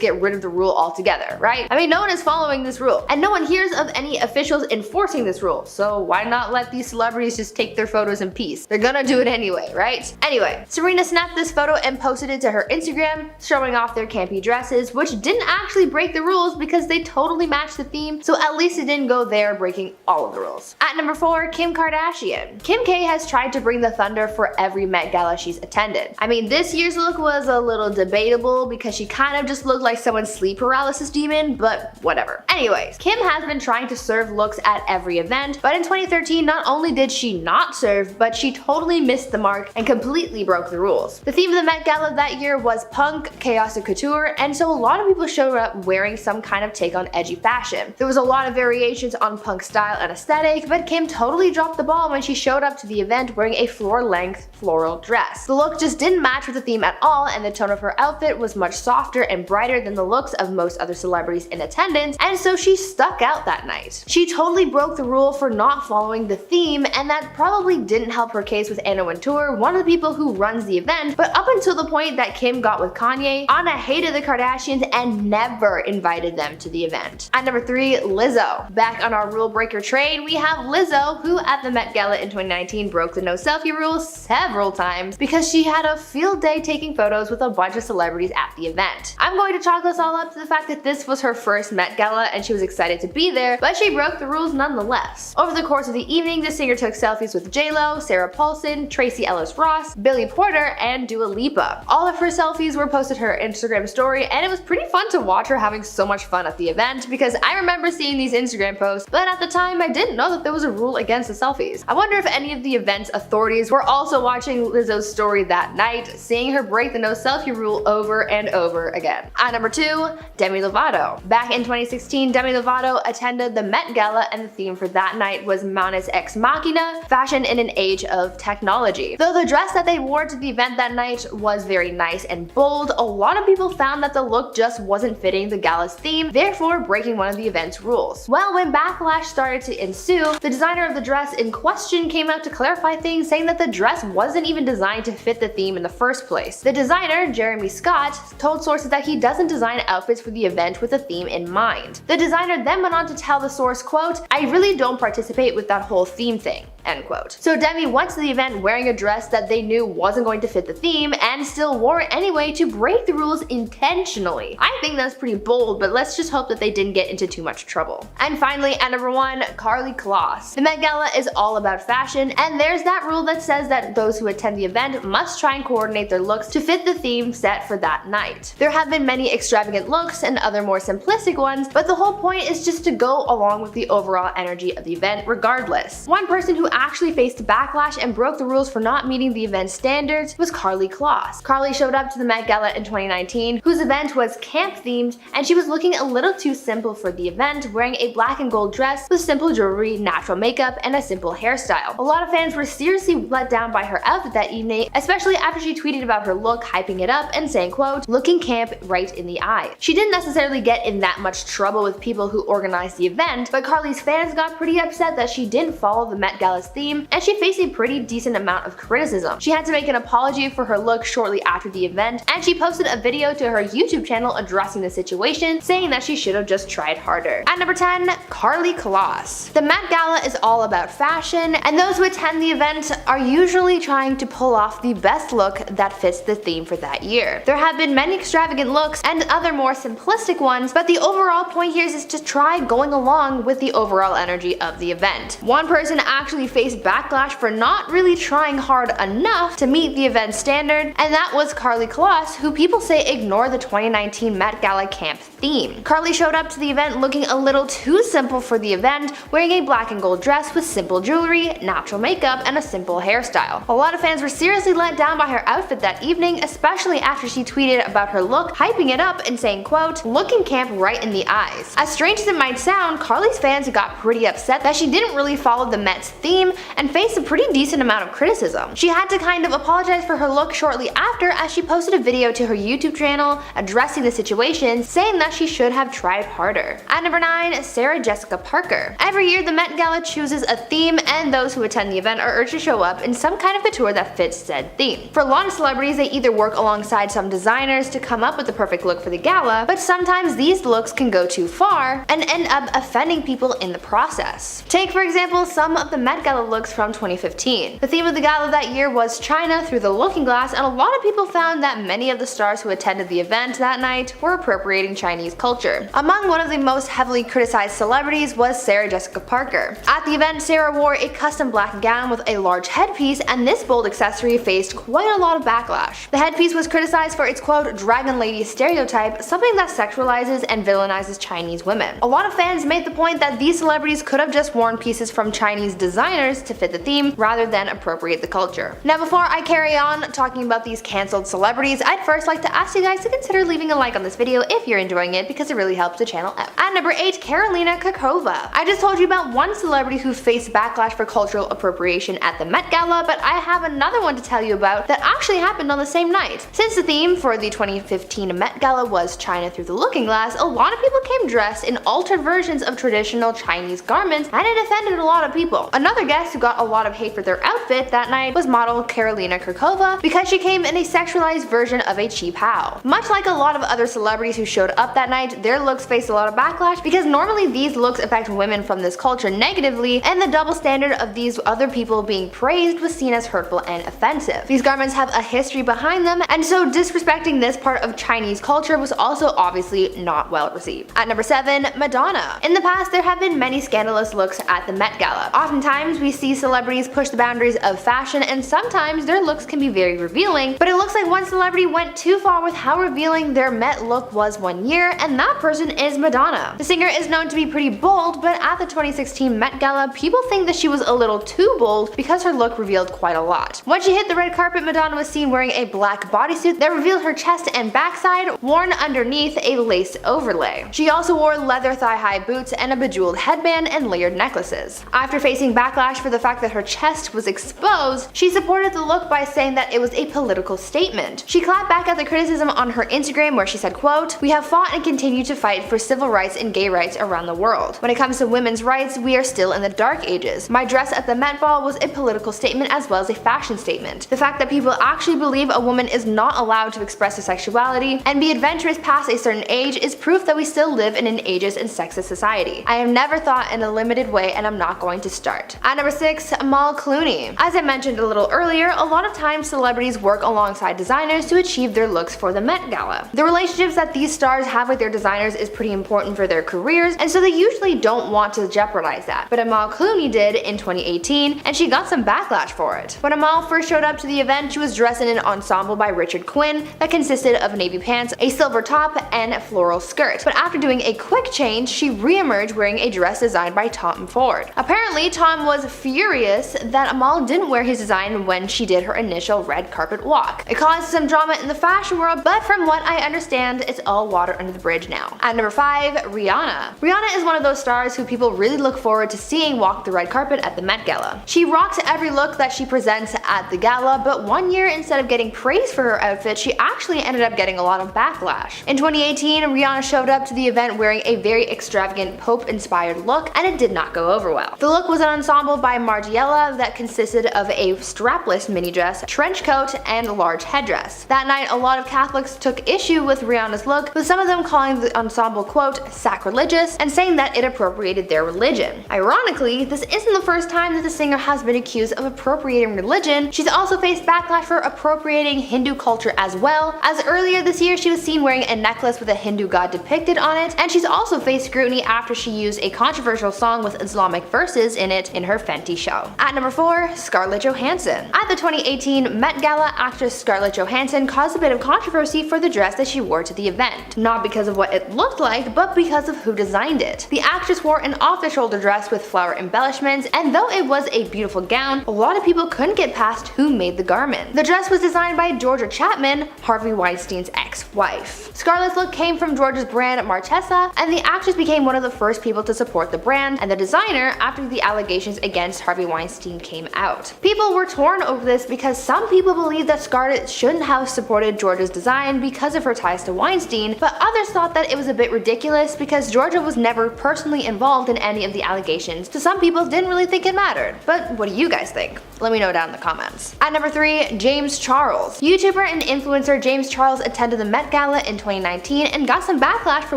C: get rid of the rule altogether, right? I mean, no one is following this rule, and no one hears of any officials enforcing this rule, so why not let these celebrities just take their photos in peace? They're gonna do it anyway, right? Anyway, Serena snapped this photo and posted it to her Instagram, showing off their campy dresses, which didn't actually break the rules because they totally matched the theme, so at least it didn't go there breaking all of the rules. At number 4, Kim Kardashian. Kim K has tried to bring the thunder for every Met Gala she's attended. I mean, this year's look was a little debatable because she kind of just looked like someone's sleep paralysis demon, but whatever. Anyways, Kim has been trying to serve looks at every event, but in 2013, not only did she not serve, but she totally missed the mark and completely broke the rules. The theme of the Met Gala that year was punk, chaos, and couture, and so a lot of people showed up wearing some kind of take on edgy fashion. There was a lot of variations on punk style and aesthetic, but Kim totally dropped the ball when she showed up to the event wearing a floor-length floral dress. The look just didn't match with the theme at all, and the tone of her outfit was much softer and brighter than the looks of most other celebrities in attendance, and so she stuck out that night. She totally broke the rule for not following the theme, and that probably didn't help her case with Anna Wintour, one of the people who runs the event, but up until the point that Kim got with Kanye, Anna hated the Kardashians and never invited them to the event. At number 3, Lizzo. Back on our rule breaker train, we have Lizzo, who at the Met Gala in 2019 broke the no selfie rule several times because she had a field day taking photos with a bunch of celebrities at the event. I'm going to chalk this all up to the fact that this was her first Met Gala and she was excited to be there, but she broke the rules nonetheless. Over the course of the evening, the singer took selfies with J-Lo, Sarah Paulson, Tracy Ellis Ross, Billy Porter, and Dua Lipa. All of her selfies were posted to her Instagram story, and it was pretty fun to watch her having so much fun at the event because I remember seeing these Instagram posts, but at the time I didn't know that there was a rule against the selfies. I wonder if any of the event's authorities were also watching Lizzo's story that night, seeing her break the no selfie rule over and over again. At number 2, Demi Lovato. Back in 2016, Demi Lovato attended the Met Gala, and the theme for that night was Manus Ex Machina, fashion in an age of technology. Though the dress that they wore to the event that night was very nice and bold, a lot of people found that the look just wasn't fitting the gala's theme, therefore breaking one of the event's rules. Well, when backlash started to ensue, the designer of the dress in question came out to clarify things, saying that the dress wasn't even designed to fit the theme in the first place. The designer, Jeremy Scott, told sources that he doesn't design outfits for the event with a theme in mind. The designer then went on to tell the source, quote, "I really don't participate with that whole theme thing," end quote. So Demi went to the event wearing a dress that they knew wasn't going to fit the theme and still wore it anyway to break the rules intentionally. I think that's pretty bold, but let's just hope that they didn't get into too much trouble. And finally, at number 1, Karlie Kloss. The Met Gala is all about fashion, and there's that rule that says that those who attend the event must try and coordinate their looks to fit the theme set for that night. There have been many extravagant looks and other more simplistic ones, but the whole point is just to go along with the overall energy of the event regardless. One person who actually faced backlash and broke the rules for not meeting the event standards was Karlie Kloss. Karlie showed up to the Met Gala in 2019, whose event was camp themed, and she was looking a little too simple for the event, wearing a black and gold dress with simple jewelry jewelry, natural makeup, and a simple hairstyle. A lot of fans were seriously let down by her outfit that evening, especially after she tweeted about her look, hyping it up and saying, quote, "looking camp right in the eye." She didn't necessarily get in that much trouble with people who organized the event, but Karlie's fans got pretty upset that she didn't follow the Met Gala's theme, and she faced a pretty decent amount of criticism. She had to make an apology for her look shortly after the event, and she posted a video to her YouTube channel addressing the situation, saying that she should have just tried harder. At number 10, Karlie Kloss. The Met Gala is all about fashion, and those who attend the event are usually trying to pull off the best look that fits the theme for that year. There have been many extravagant looks and other more simplistic ones, but the overall point here is to try going along with the overall energy of the event. One person actually faced backlash for not really trying hard enough to meet the event standard, and that was Karlie Kloss, who people say ignored the 2019 Met Gala camp theme. Karlie showed up to the event looking a little too simple for the event, wearing a black and gold dress with simple jewelry, natural makeup, and a simple hairstyle. A lot of fans were seriously let down by her outfit that evening, especially after she tweeted about her look, hyping it up and saying, quote, "looking camp right in the eyes." As strange as it might sound, Karlie's fans got pretty upset that she didn't really follow the Met's theme and faced a pretty decent amount of criticism. She had to kind of apologize for her look shortly after, as she posted a video to her YouTube channel addressing the situation, saying that she should have tried harder. At number 9, Sarah Jessica Parker. Every year the Met Gala chooses a theme, and those who attend the event are urged to show up in some kind of couture that fits said theme. For a lot of celebrities, they either work alongside some designers to come up with the perfect look for the gala, but sometimes these looks can go too far and end up offending people in the process. Take for example some of the Met Gala looks from 2015. The theme of the gala that year was China through the looking glass, and a lot of people found that many of the stars who attended the event that night were appropriating Chinese culture. Among one of the most heavily criticized celebrities was Sarah Jessica Parker. At the event, Sarah wore a custom black gown with a large headpiece, and this bold accessory faced quite a lot of backlash. The headpiece was criticized for its quote, "dragon lady stereotype," something that sexualizes and villainizes Chinese women. A lot of fans made the point that these celebrities could have just worn pieces from Chinese designers to fit the theme rather than appropriate the culture. Now before I carry on talking about these cancelled celebrities, I'd first like to ask you guys to consider leaving a like on this video if you're enjoying it, because it really helps the channel out. At number 8, Karolina Kurkova. I just told you about one celebrity who faced backlash for cultural appropriation at the Met Gala, but I have another one to tell you about that actually happened on the same night. Since the theme for the 2015 Met Gala was China through the looking glass, a lot of people came dressed in altered versions of traditional Chinese garments, and it offended a lot of people. Another guest who got a lot of hate for their outfit that night was model Karolina Kurkova, because she came in a sexualized version of a cheap how. Much like a lot of other celebrities who showed up that night, their looks faced a lot of backlash because normally these looks affect women from this culture negatively, and the double standard of these other people being praised was seen as hurtful and offensive. These garments have a history behind them, and so disrespecting this part of Chinese culture was also obviously not well received. At number 7, Madonna. In the past, there have been many scandalous looks at the Met Gala. Oftentimes, we see celebrities push the boundaries of fashion, and sometimes their looks can be very revealing, but it looks like one celebrity went too far with how revealing their Met look was one year, and that person is Madonna. The singer is known to be pretty bold, but at the 2016 Met Gala, people think that she was a little too bold because her look revealed quite a lot. When she hit the red carpet, Madonna was seen wearing a black bodysuit that revealed her chest and backside, worn underneath a lace overlay. She also wore leather thigh-high boots and a bejeweled headband and layered necklaces. After facing backlash for the fact that her chest was exposed, she supported the look by saying that it was a political statement. She clapped back at the criticism on her Instagram, where she said, quote, "We have fought and continue to fight for civil rights and gay rights around the world. When it comes to women's rights, we are still in the dark ages. My dress at the Met Ball was a political statement as well as a fashion statement. The fact that people actually believe a woman is not allowed to express her sexuality and be adventurous past a certain age is proof that we still live in an ageist and sexist society. I have never thought in a limited way, and I'm not going to start." At number 6, Amal Clooney. As I mentioned a little earlier, a lot of times celebrities work alongside designers to achieve their looks for the Met Gala. The relationships that these stars have with their designers is pretty important for their careers, and so they usually don't want to jeopardize that. But Amal Clooney did in 2018, and she got some backlash for it. When Amal first showed up to the event, she was dressed in an ensemble by Richard Quinn that consisted of navy pants, a silver top, and a floral skirt. But after doing a quick change, she re-emerged wearing a dress designed by Tom Ford. Apparently, Tom was furious that Amal didn't wear his design when she did her initial red carpet walk. It caused some drama in the fashion world, but from what I understand, it's all water under the bridge now. At number 5, Rihanna. Rihanna is one of those stars who people really look forward to seeing walk the red carpet at the Met Gala. She rocks every look that she presents at the gala, but one year instead of getting praise for her outfit, she actually ended up getting a lot of backlash. In 2018, Rihanna showed up to the event wearing a very extravagant Pope-inspired look, and it did not go over well. The look was an ensemble by Margiela that consisted of a strapless mini dress, trench coat, and large headdress. That night, a lot of Catholics took issue with Rihanna's look, with some of them calling the ensemble quote sacrilegious and saying that it appropriated their religion. Ironically, this isn't the first time that the singer has been accused of appropriating religion. She's also faced backlash for appropriating Hindu culture as well, as earlier this year she was seen wearing a necklace with a Hindu god depicted on it, and she's also faced scrutiny after she used a controversial song with Islamic verses in it in her Fenty show. At number 4, Scarlett Johansson. At the 2018 Met Gala, actress Scarlett Johansson caused a bit of controversy for the dress that she wore to the event. Not because of what it looked like, but because of who designed it. The actress wore an off-the-shoulder dress with flower embellishments, and though it was a beautiful gown, a lot of people couldn't get past who made the garment. The dress was designed by Georgia Chapman, Harvey Weinstein's ex-wife. Scarlett's look came from Georgia's brand Marchesa, and the actress became one of the first people to support the brand and the designer after the allegations against Harvey Weinstein came out. People were torn over this because some people believe that Scarlett shouldn't have supported Georgia's design because of her ties to Weinstein, but others thought that it was a bit ridiculous because Georgia was never personally involved in any of the allegations, so some people didn't really think it mattered. But what do you guys think? Let me know down in the comments. At number 3, James Charles. YouTuber and influencer James Charles attended the Met Gala in 2019 and got some backlash for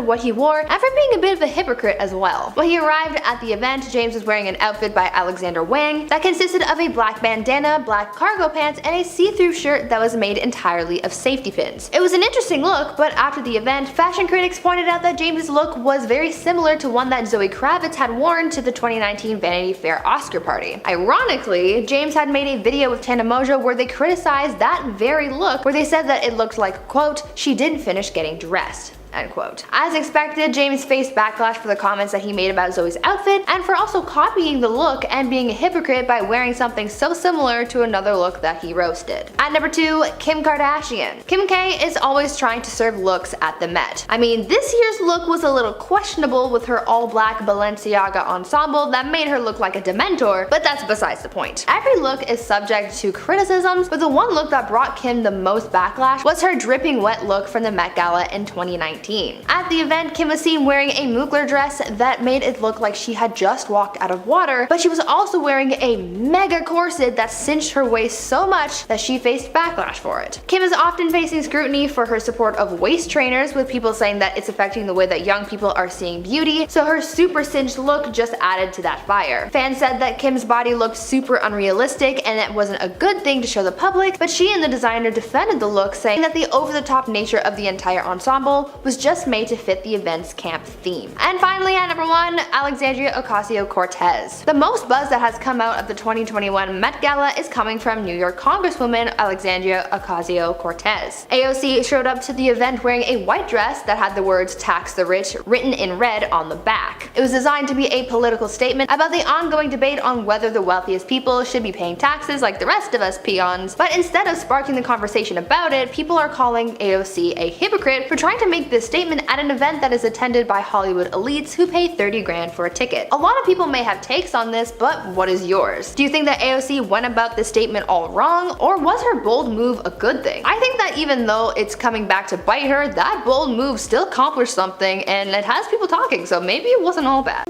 C: what he wore and for being a bit of a hypocrite as well. When he arrived at the event, James was wearing an outfit by Alexander Wang that consisted of a black bandana, black cargo pants, and a see-through shirt that was made entirely of safety pins. It was an interesting look, but after the event, fashion critics pointed out that James' look was very similar to one that Zoe Kravitz had worn to the 2019 Vanity Fair Oscar party. Ironically, James had made a video with Tana Mongeau where they criticized that very look, where they said that it looked like, quote, she didn't finish getting dressed. End quote. As expected, James faced backlash for the comments that he made about Zoe's outfit and for also copying the look and being a hypocrite by wearing something so similar to another look that he roasted. At number 2, Kim Kardashian. Kim K is always trying to serve looks at the Met. I mean, this year's look was a little questionable with her all-black Balenciaga ensemble that made her look like a Dementor, but that's besides the point. Every look is subject to criticisms, but the one look that brought Kim the most backlash was her dripping wet look from the Met Gala in 2019. At the event, Kim was seen wearing a Mugler dress that made it look like she had just walked out of water, but she was also wearing a mega corset that cinched her waist so much that she faced backlash for it. Kim is often facing scrutiny for her support of waist trainers, with people saying that it's affecting the way that young people are seeing beauty, so her super cinched look just added to that fire. Fans said that Kim's body looked super unrealistic and it wasn't a good thing to show the public, but she and the designer defended the look, saying that the over-the-top nature of the entire ensemble was just made to fit the event's camp theme. And finally, at number 1, Alexandria Ocasio-Cortez. The most buzz that has come out of the 2021 Met Gala is coming from New York Congresswoman Alexandria Ocasio-Cortez. AOC showed up to the event wearing a white dress that had the words "Tax the Rich" written in red on the back. It was designed to be a political statement about the ongoing debate on whether the wealthiest people should be paying taxes like the rest of us peons, but instead of sparking the conversation about it, people are calling AOC a hypocrite for trying to make this statement at an event that is attended by Hollywood elites who pay 30 grand for a ticket. A lot of people may have takes on this, but what is yours? Do you think that AOC went about this statement all wrong, or was her bold move a good thing? I think that even though it's coming back to bite her, that bold move still accomplished something and it has people talking, so maybe it wasn't all bad.